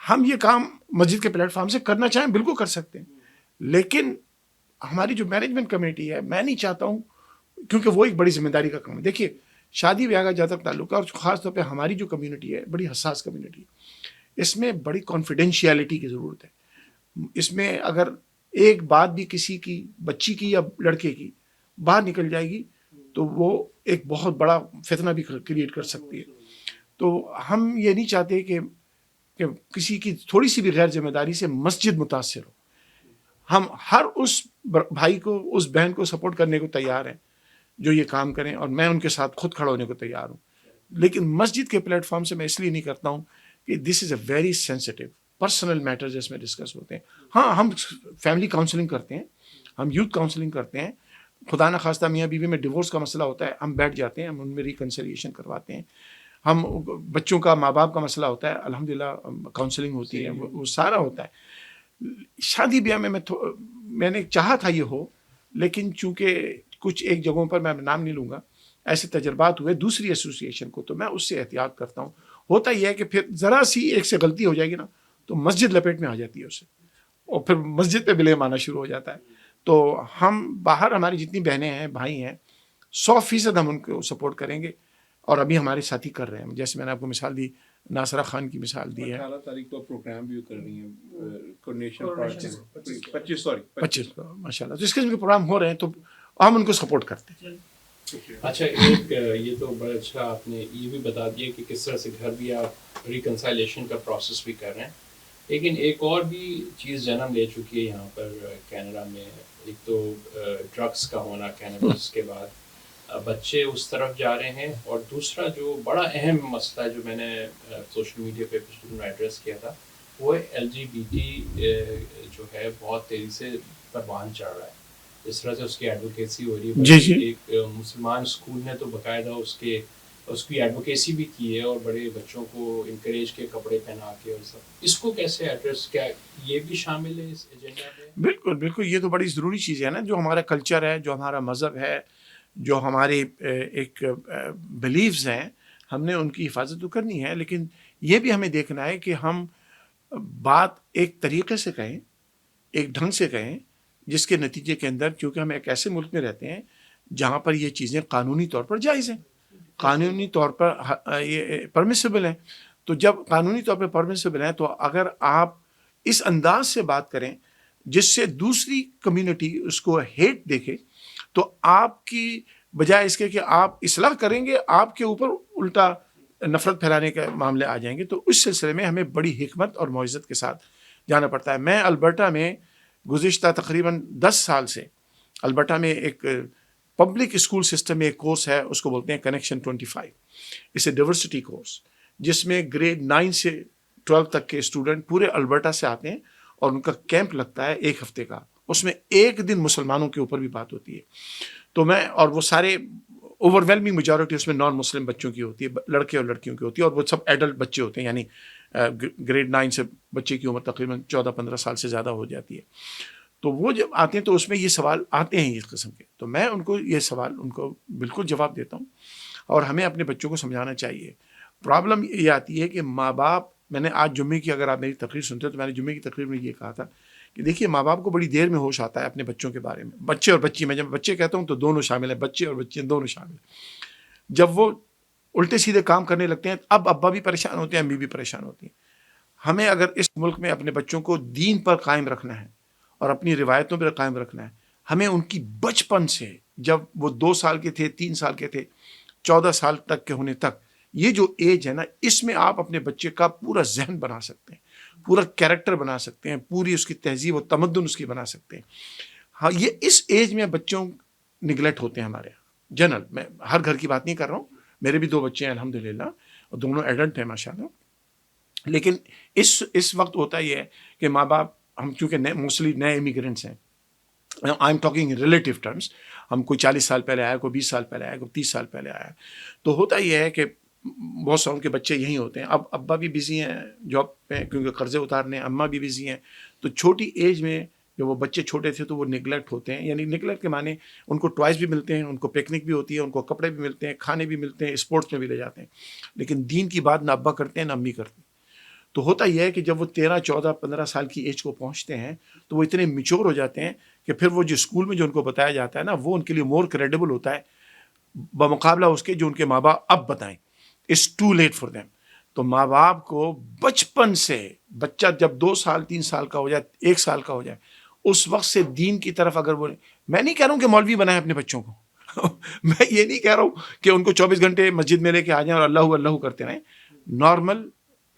ہم یہ کام مسجد کے پلیٹ فارم سے کرنا چاہیں بالکل کر سکتے ہیں، لیکن ہماری جو مینجمنٹ کمیٹی ہے، میں نہیں چاہتا ہوں، کیونکہ وہ ایک بڑی ذمہ داری کا کام ہے۔ دیکھیے شادی بیاہ کا جہاں تک تعلق ہے، اور خاص طور پہ ہماری جو کمیونٹی ہے بڑی حساس کمیونٹی ہے، اس میں بڑی کانفیڈینشیلٹی کی ضرورت ہے۔ اس میں اگر ایک بات بھی کسی کی بچی کی یا لڑکے کی باہر نکل جائے گی تو وہ ایک بہت بڑا فتنہ بھی کریٹ کر سکتی ہے۔ تو ہم یہ نہیں چاہتے کہ کسی کی تھوڑی سی بھی غیر ذمہ داری سے مسجد متاثر ہو۔ ہم ہر اس بھائی کو، اس بہن کو سپورٹ کرنے کو تیار ہیں جو یہ کام کریں، اور میں ان کے ساتھ خود کھڑا ہونے کو تیار ہوں، لیکن مسجد کے پلیٹ فارم سے میں اس لیے نہیں کرتا ہوں کہ this is a very sensitive personal matters اس میں ڈسکس ہوتے ہیں۔ ہاں ہم فیملی کاؤنسلنگ کرتے ہیں، ہم یوتھ کاؤنسلنگ کرتے ہیں، خدا نخواستہ میاں بیوی میں ڈیورس کا مسئلہ ہوتا ہے، ہم بیٹھ جاتے ہیں، ہم ان میں ریکنسیلیشن کرواتے ہیں۔ ہم بچوں کا، ماں باپ کا مسئلہ ہوتا ہے، الحمدللہ کاؤنسلنگ ہوتی ہے، وہ سارا ہوتا ہے۔ شادی بیاہ میں میں نے چاہا تھا یہ ہو، لیکن چونکہ کچھ ایک جگہوں پر میں نام نہیں لوں گا، ایسے تجربات ہوئے دوسری ایسوسیشن کو، تو میں اس سے احتیاط کرتا ہوں۔ ہوتا یہ ہے کہ پھر ذرا سی ایک سے غلطی ہو جائے گی نا تو مسجد لپیٹ میں آ جاتی ہے اسے، اور پھر مسجد پہ بلیم آنا شروع ہو جاتا ہے۔ تو ہم باہر ہماری جتنی بہنیں ہیں، بھائی ہیں، 100% ہم ان کو سپورٹ کریں گے، اور ابھی ہمارے ساتھی کر رہے ہیں۔ جیسے میں نے آپ کو مثال دی، ناصرہ خان کی مثال دی ہے، 18 تاریخ کو پروگرام بھی کر رہی ہیں کوآرڈینیشن پارٹ 25 ماشاء اللہ۔ تو اس قسم کے پروگرام ہو رہے ہیں تو ہم ان کو سپورٹ کرتے ہیں۔ اچھا، ایک یہ تو بڑا اچھا آپ نے یہ بھی بتا دیا کہ کس طرح سے گھر بھی آپ ریکنسائلیشن کا پروسیس بھی کر رہے ہیں، لیکن ایک اور بھی چیز جنم لے چکی ہے یہاں پر کینیڈا میں۔ ایک تو ڈرگس کا ہونا کینیڈا کے بعد بچے اس طرف جا رہے ہیں، اور دوسرا جو بڑا اہم مسئلہ جو میں نے سوشل میڈیا پہ پچھلے دنوں ایڈریس کیا تھا، وہ LGBT جو ہے بہت تیزی سے پروان چڑھ رہا ہے۔ جس طرح سے اس کی ایڈوکیسی ہو رہی ہے. جی جی. ایک مسلمان اسکول نے تو باقاعدہ اس کی ایڈوکیسی بھی کی ہے اور بڑے بچوں کو انکریج کے کپڑے پہنا کے اور سب. اس کو کیسے ایڈریس، کیا یہ بھی شامل ہے اس ایجنڈا میں؟ بالکل بالکل، یہ تو بڑی ضروری چیز ہے نا. جو ہمارا کلچر ہے، جو ہمارا مذہب ہے، جو ہمارے ایک بلیفز ہیں، ہم نے ان کی حفاظت تو کرنی ہے، لیکن یہ بھی ہمیں دیکھنا ہے کہ ہم بات ایک طریقے سے کہیں، ایک ڈھنگ سے کہیں، جس کے نتیجے کے اندر، کیونکہ ہم ایک ایسے ملک میں رہتے ہیں جہاں پر یہ چیزیں قانونی طور پر جائز ہیں، قانونی طور پر یہ پرمیسیبل ہیں. تو جب قانونی طور پہ پرمیسیبل ہیں، تو اگر آپ اس انداز سے بات کریں جس سے دوسری کمیونٹی اس کو ہیٹ دیکھے، تو آپ کی بجائے اس کے کہ آپ اصلاح کریں گے، آپ کے اوپر الٹا نفرت پھیلانے کے معاملے آ جائیں گے. تو اس سلسلے میں ہمیں بڑی حکمت اور معزت کے ساتھ جانا پڑتا ہے. میں البرٹا میں گزشتہ تقریباً 10 سال سے البرٹا میں ایک پبلک اسکول سسٹم میں ایک کورس ہے، اس کو بولتے ہیں کنیکشن 25. اس اے ڈیورسٹی کورس، جس میں گریڈ 9 سے 12 تک کے اسٹوڈنٹ پورے البرٹا سے آتے ہیں اور ان کا کیمپ لگتا ہے 1 ہفتے کا. اس میں ایک دن مسلمانوں کے اوپر بھی بات ہوتی ہے. تو میں اور وہ سارے اوور ویلمنگ میجورٹی اس میں نان مسلم بچوں کی ہوتی ہے، لڑکے اور لڑکیوں کی ہوتی ہے، اور وہ سب ایڈلٹ بچے ہوتے ہیں. یعنی گریڈ 9 سے بچے کی عمر تقریباً 14-15 سال سے زیادہ ہو جاتی ہے. تو وہ جب آتے ہیں تو اس میں یہ سوال آتے ہیں اس قسم کے. تو میں ان کو یہ سوال ان کو بالکل جواب دیتا ہوں، اور ہمیں اپنے بچوں کو سمجھانا چاہیے. پرابلم یہ آتی ہے کہ ماں باپ، میں نے آج جمعے کی، اگر آپ میری تقریر سنتے ہو تو میں نے جمعے کی تقریر میں یہ کہا تھا کہ دیکھیے، ماں باپ کو بڑی دیر میں ہوش آتا ہے اپنے بچوں کے بارے میں. بچے اور بچی، میں جب بچے کہتا ہوں تو دونوں شامل ہیں، بچے اور بچے دونوں شامل ہیں. جب وہ الٹے سیدھے کام کرنے لگتے ہیں، اب ابا بھی پریشان ہوتے ہیں، امی بھی پریشان ہوتی ہیں. ہمیں اگر اس ملک میں اپنے بچوں کو دین پر قائم رکھنا ہے اور اپنی روایتوں پر قائم رکھنا ہے، ہمیں ان کی بچپن سے، جب وہ 2 سال کے تھے، 3 سال کے تھے، 14 سال تک کے ہونے تک، یہ جو ایج ہے نا، اس میں آپ اپنے بچے کا پورا ذہن بنا سکتے ہیں، پورا کیریکٹر بنا سکتے ہیں، پوری اس کی تہذیب و تمدن اس کی بنا سکتے ہیں. ہاں، یہ اس ایج میں بچوں نگلیکٹ ہوتے ہیں ہمارے یہاں. جنرل، میں ہر گھر کی بات نہیں کر رہا ہوں، میرے بھی 2 بچے ہیں الحمدللہ، اور دونوں ایڈلٹ ہیں ماشاءاللہ. لیکن اس وقت ہوتا یہ ہے کہ ماں باپ، ہم چونکہ موسٹلی نئے امیگرینٹس ہیں، I am talking in relative terms, ہم کوئی 40 سال پہلے آیا، کوئی 20 سال پہلے آیا، کوئی 30 سال پہلے آیا. تو ہوتا یہ ہے کہ بہت ساروں کے بچے یہیں ہوتے ہیں. اب ابا بھی بزی ہیں جاب پہ کیونکہ قرضے اتارنے، اماں بھی بزی ہیں. تو چھوٹی ایج میں جب وہ بچے چھوٹے تھے تو وہ نگلیکٹ ہوتے ہیں. یعنی نگلیکٹ کے معنی ان کو ٹوائز بھی ملتے ہیں، ان کو پکنک بھی ہوتی ہے، ان کو کپڑے بھی ملتے ہیں، کھانے بھی ملتے ہیں، اسپورٹس میں بھی لے جاتے ہیں، لیکن دین کی بات نہ ابا کرتے ہیں نہ امی کرتے ہیں. تو ہوتا یہ ہے کہ جب وہ 13, 14, 15 سال کی ایج کو پہنچتے ہیں تو وہ اتنے میچور ہو جاتے ہیں کہ پھر وہ جو اسکول میں جو ان کو بتایا جاتا ہے نا، وہ ان کے لیے مور کریڈیبل ہوتا ہے بمقابلہ اس کے جو ان کے ماں باپ اب بتائیں. It's too late for them. تو ماں باپ کو بچپن سے، بچہ جب 2 سال 3 سال کا ہو جائے، 1 سال کا ہو جائے، اس وقت سے دین کی طرف اگر وہ، میں نہیں کہہ رہا ہوں کہ مولوی بنائیں اپنے بچوں کو میں یہ نہیں کہہ رہا ہوں کہ ان کو 24 گھنٹے مسجد میں لے کے آ جائیں اور اللہ اللہ کرتے رہیں. نارمل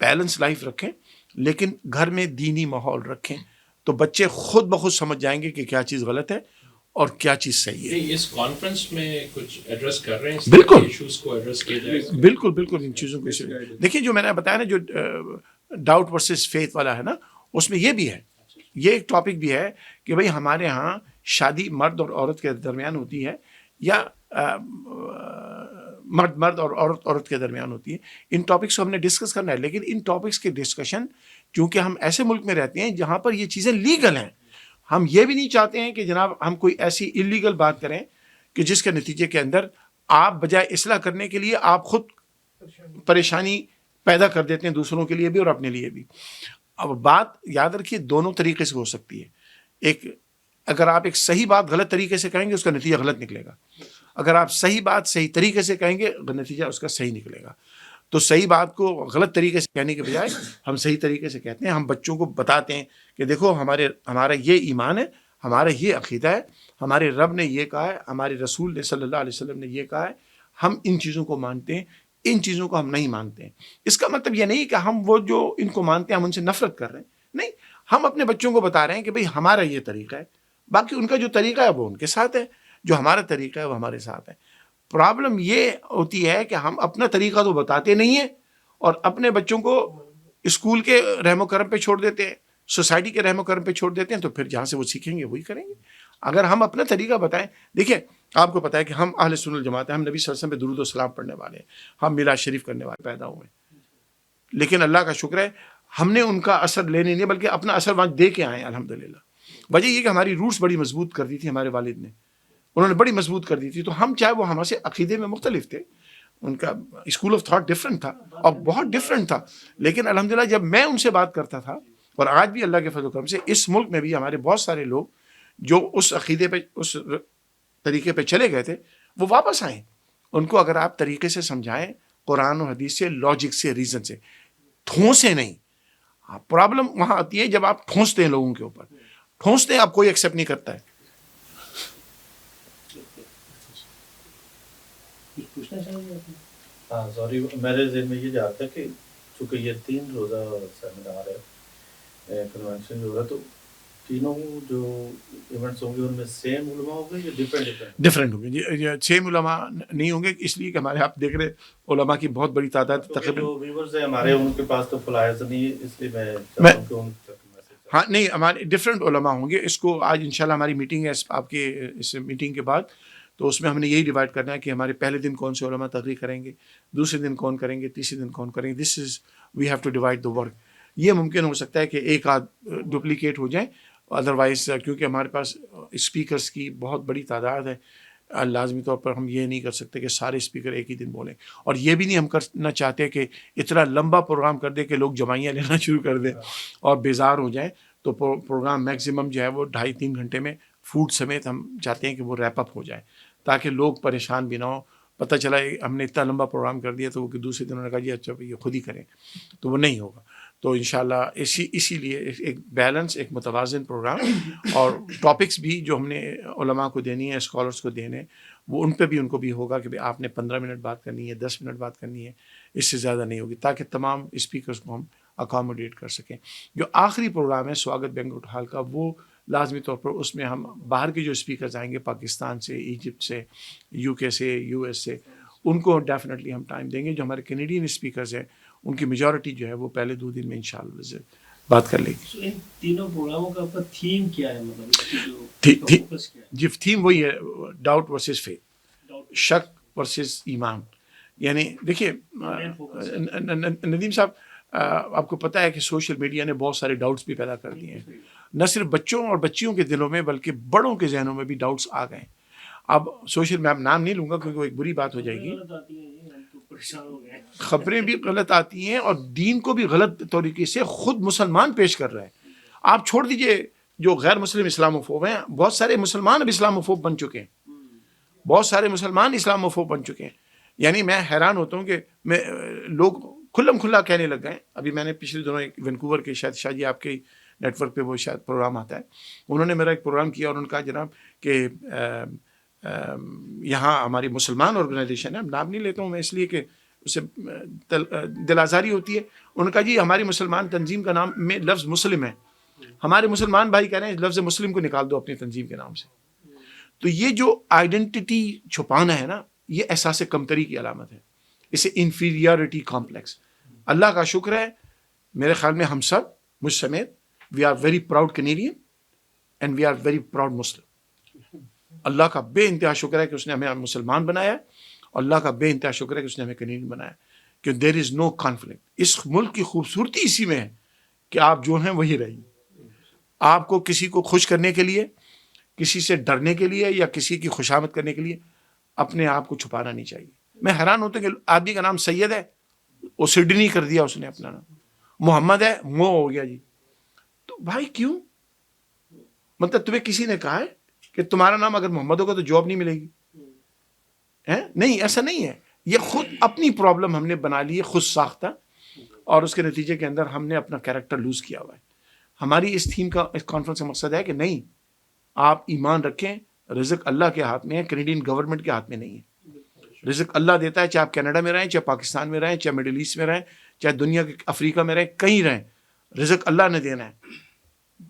بیلنس لائف رکھیں، لیکن گھر میں دینی ماحول رکھیں، تو بچے خود بخود سمجھ جائیں گے کہ کیا چیز غلط ہے اور کیا چیز صحیح ہے. اس کانفرنس میں کچھ ایڈریس کر رہے ہیں، بالکل ایشوز کو ایڈریس کیا جائے. بالکل بالکل، ان چیزوں کو دیکھیے. جو میں نے بتایا نا، جو ڈاؤٹ ورسز فیتھ والا ہے نا، اس میں یہ بھی ہے، یہ ایک ٹاپک بھی ہے کہ بھئی ہمارے ہاں شادی مرد اور عورت کے درمیان ہوتی ہے یا مرد اور عورت کے درمیان ہوتی ہے. ان ٹاپکس کو ہم نے ڈسکس کرنا ہے، لیکن ان ٹاپکس کی ڈسکشن، چونکہ ہم ایسے ملک میں رہتے ہیں جہاں پر یہ چیزیں لیگل ہیں، ہم یہ بھی نہیں چاہتے ہیں کہ جناب ہم کوئی ایسی انلیگل بات کریں کہ جس کے نتیجے کے اندر آپ بجائے اصلاح کرنے کے لیے آپ خود پریشانی پیدا کر دیتے ہیں، دوسروں کے لیے بھی اور اپنے لیے بھی. اب بات یاد رکھیے، دونوں طریقے سے ہو سکتی ہے. ایک، اگر آپ ایک صحیح بات غلط طریقے سے کہیں گے اس کا نتیجہ غلط نکلے گا. اگر آپ صحیح بات صحیح طریقے سے کہیں گے نتیجہ اس کا صحیح نکلے گا. تو صحیح بات کو غلط طریقے سے کہنے کے بجائے ہم صحیح طریقے سے کہتے ہیں. ہم بچوں کو بتاتے ہیں کہ دیکھو ہمارا یہ ایمان ہے، ہمارا یہ عقیدہ ہے، ہمارے رب نے یہ کہا ہے، ہمارے رسول نے صلی اللہ علیہ وسلم نے یہ کہا ہے، ہم ان چیزوں کو مانتے ہیں، ان چیزوں کو ہم نہیں مانتے ہیں. اس کا مطلب یہ نہیں کہ ہم وہ جو ان کو مانتے ہیں ہم ان سے نفرت کر رہے ہیں، نہیں. ہم اپنے بچوں کو بتا رہے ہیں کہ بھئی ہمارا یہ طریقہ ہے، باقی ان کا جو طریقہ ہے وہ ان کے ساتھ ہے، جو ہمارا طریقہ ہے وہ ہمارے ساتھ ہے. پرابلم یہ ہوتی ہے کہ ہم اپنا طریقہ تو بتاتے نہیں ہیں اور اپنے بچوں کو اسکول کے رحم و کرم پہ چھوڑ دیتے ہیں، سوسائٹی کے رحم و کرم پہ چھوڑ دیتے ہیں، تو پھر جہاں سے وہ سیکھیں گے وہی کریں گے. اگر ہم اپنا طریقہ بتائیں. دیکھیں آپ کو پتہ ہے کہ ہم اہل سنت والجماعت ہیں, ہم نبی صلی اللہ علیہ وسلم پہ درود و سلام پڑھنے والے ہیں, ہم میلاد شریف کرنے والے پیدا ہوئے ہیں, لیکن اللہ کا شکر ہے ہم نے ان کا اثر لینے نہیں بلکہ اپنا اثر وہاں دے کے آئے ہیں الحمدللہ. وجہ یہ کہ ہماری روٹس بڑی مضبوط کر دی تھی ہمارے والد نے, انہوں نے بڑی مضبوط کر دی تھی. تو ہم چاہے وہ ہمارے سے عقیدے میں مختلف تھے, ان کا اسکول آف تھاٹ ڈفرینٹ تھا اور بہت ڈفرینٹ تھا, لیکن الحمدللہ جب میں ان سے بات کرتا تھا, اور آج بھی اللہ کے فضل و کرم سے اس ملک میں بھی ہمارے بہت سارے لوگ جو اس عقیدے پہ اس طریقے پہ چلے گئے تھے وہ واپس آئیں. ان کو اگر آپ طریقے سے سمجھائیں, قرآن و حدیث سے, لاجک سے, ریزن سے, ٹھونسے نہیں. پرابلم وہاں آتی ہے جب آپ ٹھونستے ہیں لوگوں کے اوپر, ٹھونستے ہیں آپ کوئی ایکسیپٹ نہیں کرتا ہے. ہاں سوری, میرے ذہن میں یہ جاتا ہے کہ چونکہ یہ 3 روزہ سیمینار ہے, کنونشن جو ہو رہا ہے, تو تینوں جو ایونٹس ہوں گے ان میں سیم علماء ہوں گے یا ڈفرینٹ ہوں گے؟ سیم علماء نہیں ہوں گے, اس لیے کہ ہمارے آپ دیکھ رہے علماء کی بہت بڑی تعداد تقریباً. جو ویورز ہیں ہمارے ان کے پاس تو فلائرز نہیں, اس لیے میں چاہتا ہوں کہ ان تک میسج. ہاں نہیں, ہمارے ڈفرینٹ علماء ہوں گے. اس کو آج انشاءاللہ ہماری میٹنگ ہے آپ کے اس میٹنگ کے بعد, تو اس میں ہم نے یہی ڈیوائڈ کرنا ہے کہ ہمارے پہلے دن کون سے علماء تقریر کریں گے, دوسرے دن کون کریں گے, تیسرے دن کون کریں گے. This is we have to divide the work. یہ ممکن ہو سکتا ہے کہ ایک آدھ ڈپلیکیٹ ہو جائیں, ادروائز کیونکہ ہمارے پاس اسپیکرس کی بہت بڑی تعداد ہے, لازمی طور پر ہم یہ نہیں کر سکتے کہ سارے اسپیکر ایک ہی دن بولیں, اور یہ بھی نہیں ہم کرنا چاہتے کہ اتنا لمبا پروگرام کر دیں کہ لوگ جمائیاں لینا شروع کر دیں اور بیزار ہو جائیں. تو پروگرام میکسیمم جو ہے وہ 2.5-3 گھنٹے میں فوڈ سمیت ہم چاہتے ہیں کہ وہ ریپ اپ ہو جائے, تاکہ لوگ پریشان بھی نہ ہوں. پتہ چلا ہم نے اتنا لمبا پروگرام کر دیا تو وہ کہ دوسرے دن انہوں نے کہا جی اچھا یہ خود ہی کریں, تو وہ نہیں ہوگا. تو انشاءاللہ اسی لیے ایک بیلنس, ایک متوازن پروگرام, اور ٹاپکس بھی جو ہم نے علماء کو دینی ہے, اسکالرس کو دینے, وہ ان پہ بھی ان کو بھی ہوگا کہ آپ نے 15 منٹ بات کرنی ہے, 10 منٹ بات کرنی ہے, اس سے زیادہ نہیں ہوگی, تاکہ تمام اسپیکرس کو ہم اکاموڈیٹ کر سکیں. جو آخری پروگرام ہے سواگت بینکوٹ ہال کا, وہ لازمی طور پر اس میں ہم باہر کے جو اسپیکرز آئیں گے, پاکستان سے, ایجپٹ سے, UK سے, US سے, ان کو ڈیفینیٹلی ہم ٹائم دیں گے. جو ہمارے کینیڈین اسپیکرز ہیں ان کی میجورٹی جو ہے وہ پہلے 2 دن میں انشاءاللہ بات کر لے گی. ان تینوں پروگراموں کا آپ کا تھیم کیا ہے, مطلب جی تھیم وہی ہے, ڈاؤٹ ورسز فیتھ, شک ورسز ایمان. یعنی دیکھیے ندیم صاحب, آپ کو پتہ ہے کہ سوشل میڈیا نے بہت سارے ڈاؤٹس بھی پیدا کر دیے ہیں, نہ صرف بچوں اور بچیوں کے دلوں میں بلکہ بڑوں کے ذہنوں میں بھی ڈاؤٹس آ گئے ہیں. اب سوشل میں نام نہیں لوں گا کیونکہ وہ ایک بری بات ہو جائے گی, خبریں بھی غلط آتی ہیں اور دین کو بھی غلط طریقے سے خود مسلمان پیش کر رہے ہیں. آپ چھوڑ دیجئے جو غیر مسلم اسلاموفوب ہیں, بہت سارے مسلمان اب اسلاموفوب بن چکے ہیں, بہت سارے مسلمان اسلاموفوب بن چکے ہیں. یعنی میں حیران ہوتا ہوں کہ لوگ کھلم کھلا کہنے لگ گئے. ابھی میں نے پچھلے دنوں ایک وینکوور کے, شاید شاہ جی آپ کے نیٹ ورک پہ وہ شاید پروگرام آتا ہے, انہوں نے میرا ایک پروگرام کیا اور انہوں نے کہا جناب کہ یہاں ہماری مسلمان آرگنائزیشن ہے, نام نہیں لیتا ہوں میں اس لیے کہ اسے دل آزاری ہوتی ہے. انہوں نے کہا جی ہماری مسلمان تنظیم کا نام میں لفظ مسلم ہے, ہمارے مسلمان بھائی کہہ رہے ہیں لفظ مسلم کو نکال دو اپنی تنظیم کے نام سے. تو یہ جو آئیڈینٹی چھپانا ہے نا, یہ احساس کمتری کی علامت ہے, اسے انفیریارٹی کمپلیکس. اللہ کا شکر ہے میرے خیال میں ہم سب مجھ سمیت we are very proud Canadian and we are very proud Muslim. اللہ کا بے انتہا شکر ہے کہ اس نے ہمیں مسلمان بنایا, اور اللہ کا بے انتہا شکر ہے کہ اس نے ہمیں کینیڈین بنایا, کہ دیر از نو کانفلکٹ. اس ملک کی خوبصورتی اسی میں ہے کہ آپ جو ہیں وہی رہیں. آپ کو کسی کو خوش کرنے کے لیے, کسی سے ڈرنے کے لیے یا کسی کی خوشامد کرنے کے لیے اپنے آپ کو چھپانا نہیں چاہیے. میں حیران ہوتا ہوں کہ آدمی کا نام سید ہے, وہ سڈنی کر دیا اس نے اپنا نام, محمد ہے مو ہو گیا جی. تو بھائی کیوں, مطلب تمہیں کسی نے کہا ہے کہ تمہارا نام اگر محمد ہوگا تو جاب نہیں ملے گی؟ نہیں, ایسا نہیں ہے. یہ خود اپنی پرابلم ہم نے بنا لی ہے, خود ساختہ, اور اس کے نتیجے کے اندر ہم نے اپنا کیریکٹر لوز کیا ہوا ہے. ہماری اس تھیم کا, اس کانفرنس کا مقصد ہے کہ نہیں, آپ ایمان رکھیں, رزق اللہ کے ہاتھ میں ہے, کینیڈین گورنمنٹ کے ہاتھ میں نہیں ہے. رزق اللہ دیتا ہے, چاہے آپ کینیڈا میں رہیں, چاہے پاکستان میں رہیں, چاہے مڈل ایسٹ میں رہیں, چاہے دنیا کے افریقہ میں رہیں, کہیں رہیں, رزق اللہ نے دینا ہے,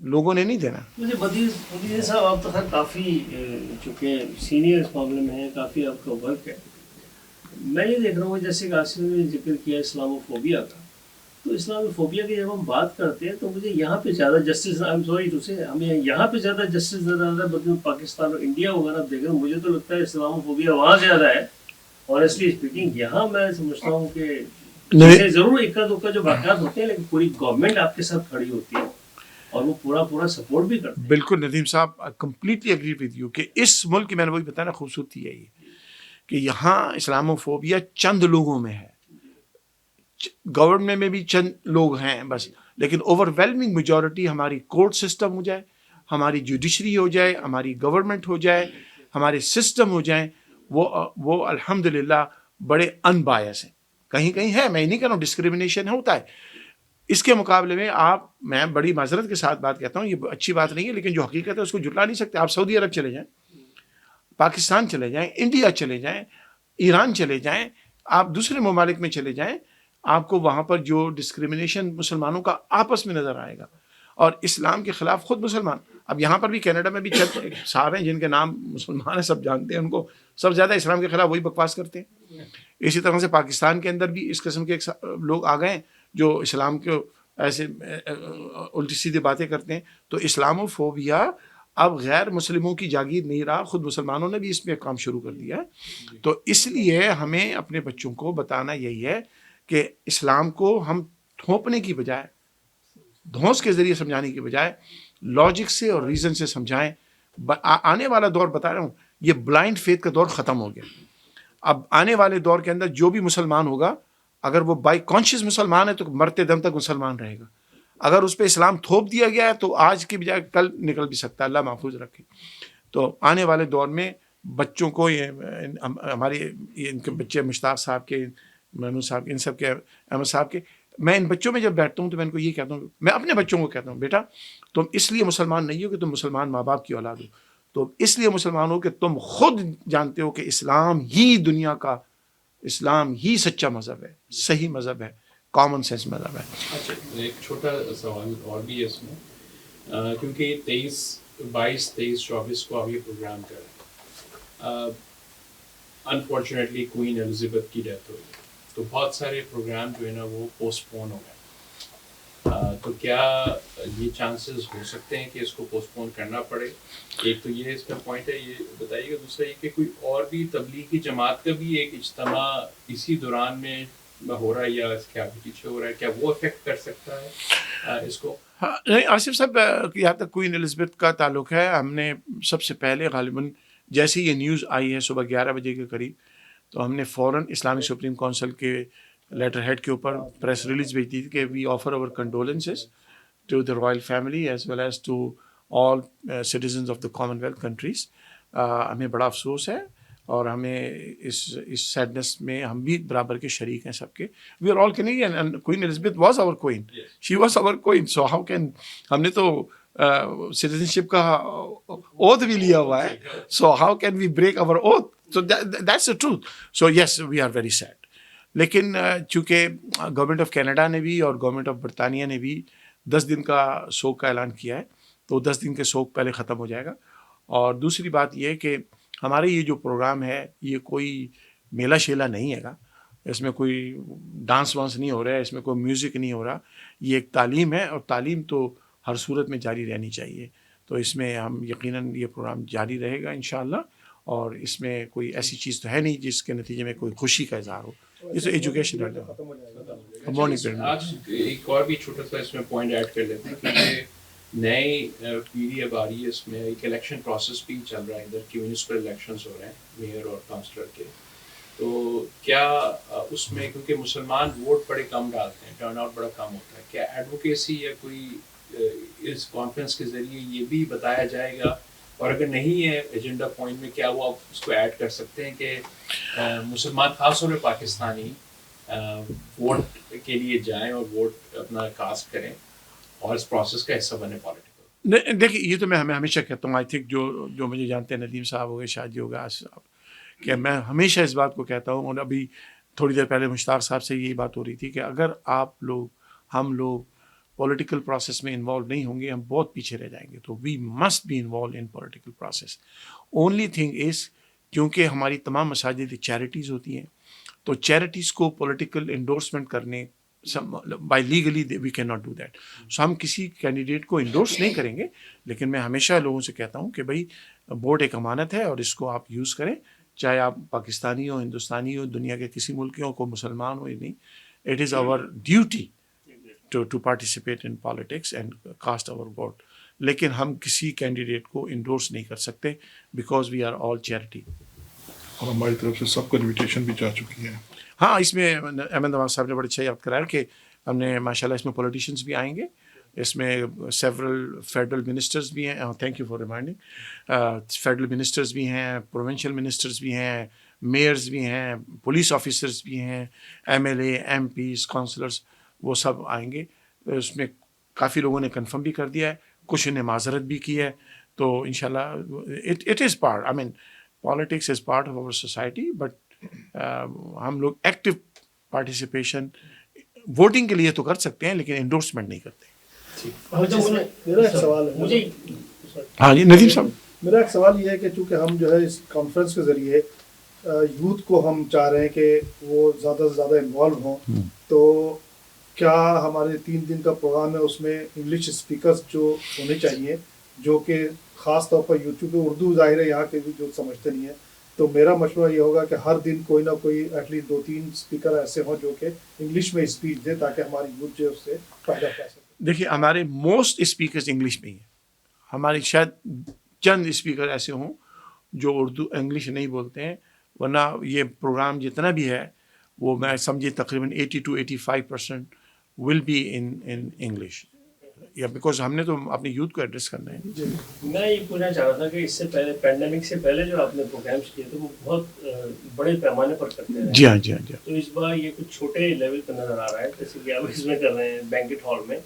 لوگوں نے نہیں دینا. مجھے بدیع صاحب, آپ تو خیر کافی چونکہ سینئر اس معاملے میں ہیں, کافی آپ کا ورک ہے. میں یہ دیکھ رہا ہوں جیسے کہ آصف نے ذکر کیا اسلاموفوبیا کا, تو اسلامی فوبیا کی جب ہم بات کرتے ہیں تو مجھے یہاں پہ زیادہ justice, I am sorry to say, ہمیں یہاں پہ زیادہ جسٹس نظر آتا ہے، بدل پاکستان اور انڈیا وغیرہ دیکھ رہے ہیں، مجھے تو لگتا ہے اسلام فوبیا وہاں زیادہ ہے آنیسٹلی اسپیکنگ. یہاں میں سمجھتا ہوں کہ چیزیں ضرور اکا دکا جو واقعات ہوتے ہیں، لیکن پوری گورنمنٹ آپ کے ساتھ کھڑی ہوتی ہے اور وہ پورا سپورٹ بھی کرتے ہیں. بالکل ندیم صاحب، کمپلیٹلی اگری ود یو کہ اس ملک کی، میں نے وہی بتایا نا، خوبصورتی ہے یہ کہ یہاں اسلام فوبیا چند لوگوں میں ہے، گورنمنٹ میں بھی چند لوگ ہیں بس، لیکن اوور ویلمنگ میجورٹی ہماری کورٹ سسٹم ہو جائے، ہماری جوڈیشری ہو جائے، ہماری گورنمنٹ ہو جائے، ہمارے سسٹم ہو جائیں، وہ الحمدللہ بڑے ان بایس ہیں. کہیں کہیں ہے، میں نہیں کہہ رہا ہوں ڈسکریمنیشن ہوتا ہے. اس کے مقابلے میں میں بڑی معذرت کے ساتھ بات کہتا ہوں، یہ اچھی بات نہیں ہے، لیکن جو حقیقت ہے اس کو جھٹلا نہیں سکتے. آپ سعودی عرب چلے جائیں، پاکستان چلے جائیں، انڈیا چلے جائیں، ایران چلے جائیں، آپ دوسرے ممالک میں چلے جائیں، آپ کو وہاں پر جو ڈسکریمنیشن مسلمانوں کا آپس میں نظر آئے گا، اور اسلام کے خلاف خود مسلمان. اب یہاں پر بھی کینیڈا میں بھی چند صاحب ہیں جن کے نام مسلمان ہیں، سب جانتے ہیں ان کو، سب زیادہ اسلام کے خلاف وہی بکواس کرتے ہیں. اسی طرح سے پاکستان کے اندر بھی اس قسم کے لوگ آ گئے ہیں جو اسلام کے ایسے الٹی سیدھی باتیں کرتے ہیں. تو اسلام و فوبیا اب غیر مسلموں کی جاگیر نہیں رہا، خود مسلمانوں نے بھی اس میں کام شروع کر دیا ہے. تو اس لیے ہمیں اپنے بچوں کو بتانا یہی ہے کہ اسلام کو ہم تھوپنے کی بجائے، دھونس کے ذریعے سمجھانے کی بجائے لاجک سے اور ریزن سے سمجھائیں. آنے والا دور بتا رہا ہوں، یہ بلائنڈ فیتھ کا دور ختم ہو گیا. اب آنے والے دور کے اندر جو بھی مسلمان ہوگا، اگر وہ بائی کانشیس مسلمان ہے تو مرتے دم تک مسلمان رہے گا. اگر اس پہ اسلام تھوپ دیا گیا ہے تو آج کی بجائے کل نکل بھی سکتا ہے، اللہ محفوظ رکھے. تو آنے والے دور میں بچوں کو، ہمارے ان کے بچے مشتاق صاحب کے، محمود صاحب کے، ان سب کے، احمد صاحب کے، میں ان بچوں میں جب بیٹھتا ہوں تو میں ان کو یہ کہتا ہوں، میں اپنے بچوں کو کہتا ہوں، بیٹا تم اس لیے مسلمان نہیں ہو کہ تم مسلمان ماں باپ کی اولاد ہو، تو اس لیے مسلمان ہو کہ تم خود جانتے ہو کہ اسلام ہی دنیا کا، اسلام ہی سچا مذہب ہے، صحیح مذہب ہے، کامن سینس مذہب ہے. اچھا، ایک چھوٹا سوال اور بھی ہے اس میں، کیونکہ 22 24 کو آپ یہ پروگرام کر رہے ہیں، انفارچونیٹلی کوئین الزبتھ کی ڈیتھ ہوئی، تو بہت سارے پروگرام جو ہے نا وہ پوسٹ پون ہو گئے. تو کیا یہ چانسز ہو سکتے ہیں کہ اس کو پوسٹ پون کرنا پڑے؟ ایک تو یہ اس میں پوائنٹ ہے، یہ بتائیے گا. دوسرا یہ کہ کوئی اور بھی تبلیغی جماعت کا بھی ایک اجتماع اسی دوران میں ہو رہا ہے یا اس کے آگے پیچھے ہو رہا ہے، کیا وہ افیکٹ کر سکتا ہے اس کو؟ نہیں آصف صاحب، یہاں تک کوئین الزبتھ کا تعلق ہے، ہم نے سب سے پہلے غالباً جیسے یہ نیوز آئی ہے صبح 11 بجے کے قریب، تو ہم نے فوراً اسلامی سپریم کونسل کے لیٹر ہیڈ کے اوپر پریس ریلیز بھیج دی تھی کہ we offer our condolences to the royal family as well as to all citizens of the Commonwealth countries. ہمیں بڑا افسوس ہے اور ہمیں اس سیڈنس میں ہم بھی برابر کے شریک ہیں سب کے. We are all Canadian and Queen Elizabeth was our queen, she was our queen. So how can, ہم نے تو سٹیزن شپ کا اوتھ بھی لیا ہوا ہے، so how can we break our oath? So that's the truth. So yes we are very sad. لیکن چونکہ گورنمنٹ آف کینیڈا نے بھی اور گورنمنٹ آف برطانیہ نے بھی 10 دن کا سوگ کا اعلان کیا ہے، تو 10 دن کے سوگ پہلے ختم ہو جائے گا. اور دوسری بات یہ کہ ہمارے یہ جو پروگرام ہے یہ کوئی میلہ شیلا نہیں ہے گا، اس میں کوئی ڈانس وانس نہیں ہو رہا ہے، اس میں کوئی میوزک نہیں ہو رہا. یہ ایک تعلیم ہے اور تعلیم تو ہر صورت میں جاری رہنی چاہیے. تو اس میں ہم یقیناً یہ پروگرام جاری رہے گا انشاءاللہ، اور اس میں کوئی ایسی چیز تو ہے نہیں جس کے نتیجے میں کوئی خوشی کا اظہار ہو. اس ایجوکیشن آج ایک اور بھی چھوٹا سا اس میں پوائنٹ ایڈ کر لیتے ہیں کہ یہ نئی پیڑھی اب آ رہی ہے، اس میں ایک الیکشن پروسیس بھی چل رہا ہے ادھر کی، میونسپل الیکشنز ہو رہے ہیں میئر اور کاؤنسلر کے. تو کیا اس میں، کیونکہ مسلمان ووٹ بڑے کم ڈالتے ہیں، ٹرن آؤٹ بڑا کم ہوتا ہے، کیا ایڈوکیسی یا کوئی اس کانفرنس کے ذریعے یہ بھی بتایا جائے گا، اور اگر نہیں ہے ایجنڈا پوائنٹ میں، کیا وہ آپ اس کو ایڈ کر سکتے ہیں کہ مسلمان خاص طور پہ پاکستانی ووٹ کے لیے جائیں اور ووٹ اپنا کاسٹ کریں اور اس پروسیس کا حصہ بنے پولیٹیکل؟ دیکھیے یہ تو میں ہمیشہ کہتا ہوں، آئی تھنک جو مجھے جانتے ہیں، ندیم صاحب ہو گئے، شادی ہو گیا، آصف صاحب، کہ میں ہمیشہ اس بات کو کہتا ہوں، اور ابھی تھوڑی دیر پہلے مشتاق صاحب سے یہی بات ہو رہی تھی کہ اگر آپ لوگ، ہم لوگ پولیٹیکل پروسیس میں انوالو نہیں ہوں گے، ہم بہت پیچھے رہ جائیں گے. تو we must be involve in political process. Only thing is, کیونکہ ہماری تمام مساجد چیریٹیز ہوتی ہیں، تو چیریٹیز کو پولیٹیکل انڈورسمنٹ کرنے by legally we can not do that. So ہم کسی کینڈیڈیٹ کو انڈورس نہیں کریں گے, لیکن میں ہمیشہ لوگوں سے کہتا ہوں کہ بھائی ووٹ ایک امانت ہے اور اس کو آپ یوز کریں, چاہے آپ پاکستانی ہو, ہندوستانی ہو, دنیا کے کسی ملک ہو, کوئی مسلمان ہو یا نہیں. It is our duty to participate in politics and cast our vote. لیکن ہم کسی کینڈیڈیٹ کو انڈورس نہیں کر سکتے because we are all charity. اور ہماری طرف سے سب کو انویٹیشن بھی جا چکی ہے. ہاں, اس میں احمد نواز صاحب نے بڑا اچھا یاد کرایا کہ ہم نے ماشاء اللہ اس میں پولیٹیشینس بھی آئیں گے, اس میں سیورل فیڈرل منسٹرز بھی ہیں. Thank you for reminding. Federal ministers بھی ہیں, پروونشل منسٹرز بھی ہیں, میئرز بھی ہیں, پولیس آفیسرز بھی ہیں, M L A, M Ps, councillors, وہ سب آئیں گے. اس میں کافی لوگوں نے کنفرم بھی کر دیا ہے, کچھ نے معذرت بھی کی ہے. تو انشاءاللہ it is part, I mean politics is part of our society, but ہم لوگ ایکٹیو پارٹیسپیشن ووٹنگ کے لیے تو کر سکتے ہیں لیکن انڈورسمنٹ نہیں کرتے. میرا ایک سوال ہے. ہاں جی ندیم صاحب. میرا ایک سوال یہ ہے کہ چونکہ ہم جو ہے اس کانفرنس کے ذریعے یوتھ کو ہم چاہ رہے ہیں کہ وہ زیادہ سے زیادہ انوالو ہوں, تو کیا ہمارے 3 دن کا پروگرام ہے اس میں انگلش اسپیکرز جو ہونے چاہیے, جو کہ خاص طور پر یوٹیوب پہ اردو ظاہر ہے یہاں کے بھی جو سمجھتے نہیں ہیں, تو میرا مشورہ یہ ہوگا کہ ہر دن کوئی نہ کوئی ایٹ لیسٹ 2-3 اسپیکر ایسے ہوں جو کہ انگلش میں اسپیچ دیں تاکہ ہماری یوتھ جو ہے اس سے فائدہ اٹھا سکے. دیکھیے ہمارے موسٹ اسپیکرز انگلش میں ہی ہیں. ہمارے شاید چند اسپیکر ایسے ہوں جو اردو انگلش نہیں بولتے ہیں, ورنہ یہ پروگرام جتنا بھی ہے وہ میں سمجھے تقریباً 80 to 85% will be in English, یا بیکاز ہم نے تو اپنی یوتھ کو ایڈریس کرنا ہے. میں یہ پوچھنا چاہ رہا تھا کہ اس سے پہلے پینڈیمک سے پہلے جو آپ نے پروگرامس کیے تھے وہ بہت بڑے پیمانے پر کرتے رہے. جی ہاں, جی ہاں, جی ہاں. تو اس بار یہ کچھ چھوٹے لیول پہ نظر آ رہا ہے, جیسے کہ آپ اس میں کر رہے ہیں بینکٹ ہال میں.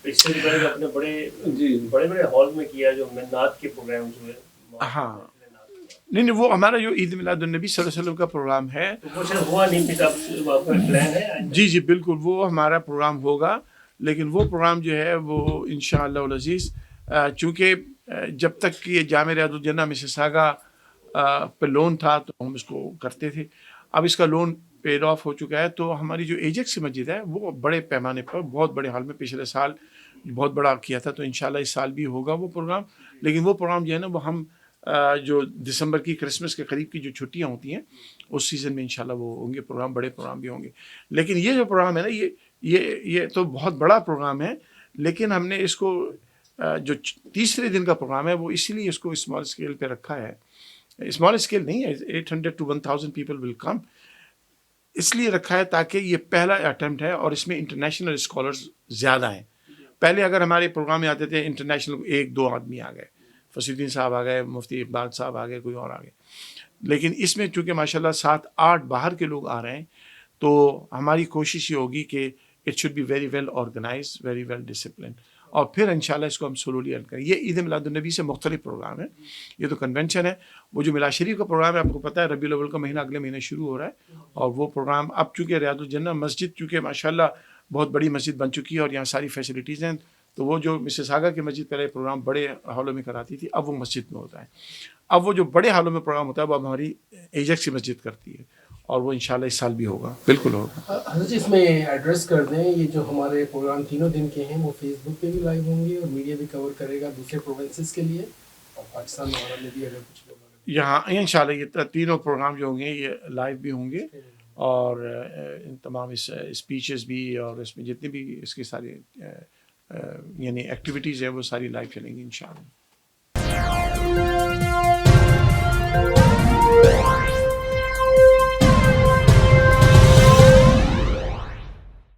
اس سے پہلے اپنے بڑے ہال میں کیا جو نعت کے پروگرامز ہوئے. ہاں نہیں, وہ ہمارا جو عید میلاد النبی صلی اللہ علیہ وسلم کا پروگرام ہے ہوا نہیں, آپ کا پلان ہے. جی بالکل, وہ ہمارا پروگرام ہوگا, لیکن وہ پروگرام جو ہے وہ انشاءاللہ العزیز, چونکہ جب تک کہ یہ جامع ریاض الجنہ مسیساگا پہ لون تھا تو ہم اس کو کرتے تھے. اب اس کا لون پیڈ آف ہو چکا ہے, تو ہماری جو ایجیکس کی مسجد ہے وہ بڑے پیمانے پر بہت بڑے حال میں پچھلے سال بہت بڑا کیا تھا, تو انشاءاللہ اس سال بھی ہوگا وہ پروگرام. لیکن وہ پروگرام جو ہے نا وہ ہم جو دسمبر کی کرسمس کے قریب کی جو چھٹیاں ہوتی ہیں اس سیزن میں انشاءاللہ وہ ہوں گے پروگرام, بڑے پروگرام بھی ہوں گے. لیکن یہ جو پروگرام ہے نا یہ تو بہت بڑا پروگرام ہے, لیکن ہم نے اس کو جو تیسرے دن کا پروگرام ہے وہ اسی لیے اس کو اسمال اسکیل پہ رکھا ہے. اسمال اسکیل نہیں ہے, 800 to 1000 پیپل ول کم, اس لیے رکھا ہے تاکہ یہ پہلا اٹیمپٹ ہے اور اس میں انٹرنیشنل اسکالرز زیادہ ہیں. پہلے اگر ہمارے پروگرام میں آتے تھے انٹرنیشنل 1-2 آدمی آ گئے, فصیح الدین صاحب آ گئے, مفتی اقبال صاحب آ گئے, کوئی اور آ گئے. لیکن اس میں چونکہ ماشاءاللہ 7-8 باہر کے لوگ آ رہے ہیں, تو ہماری کوشش یہ ہوگی کہ it should be very well organise, very well discipline, اور پھر انشاءاللہ اس کو ہم سلولی ایڈ کریں. یہ عید میلاد النبی سے مختلف پروگرام ہے, یہ تو کنونشن ہے. وہ جو میلاد شریف کا پروگرام ہے آپ کو پتہ ہے ربیع الاول کا مہینہ اگلے مہینے شروع ہو رہا ہے, اور وہ پروگرام اب چونکہ ریاض الجنہ مسجد چونکہ ماشاءاللہ بہت بڑی مسجد بن چکی ہے اور یہاں ساری فیسلٹیز ہیں, تو وہ جو مسیساگا کی مسجد پہلے پروگرام بڑے ہالوں میں کراتی تھی, اب وہ مسجد میں ہوتا ہے. اب وہ جو بڑے ہالوں میں پروگرام ہوتا ہے وہ اب ہماری ایجیکس کی مسجد کرتی ہے, اور وہ انشاءاللہ اس سال بھی ہوگا, بالکل ہوگا. حضرت اس میں ایڈریس کر دیں, یہ جو ہمارے پروگرام تینوں دن کے ہیں وہ فیس بک پہ بھی لائیو ہوں گے اور میڈیا بھی کور کرے گا دوسرے پروونسز کے لیے, اور پاکستان میں بھی اگر کچھ لوگ یہاں انشاءاللہ یہ تینوں پروگرام جو ہوں گے یہ لائیو بھی ہوں گے, اور ان تمام اسپیچز بھی اور اس میں جتنی بھی اس کی ساری یعنی ایکٹیویٹیز ہیں وہ ساری لائیو چلیں گی انشاءاللہ.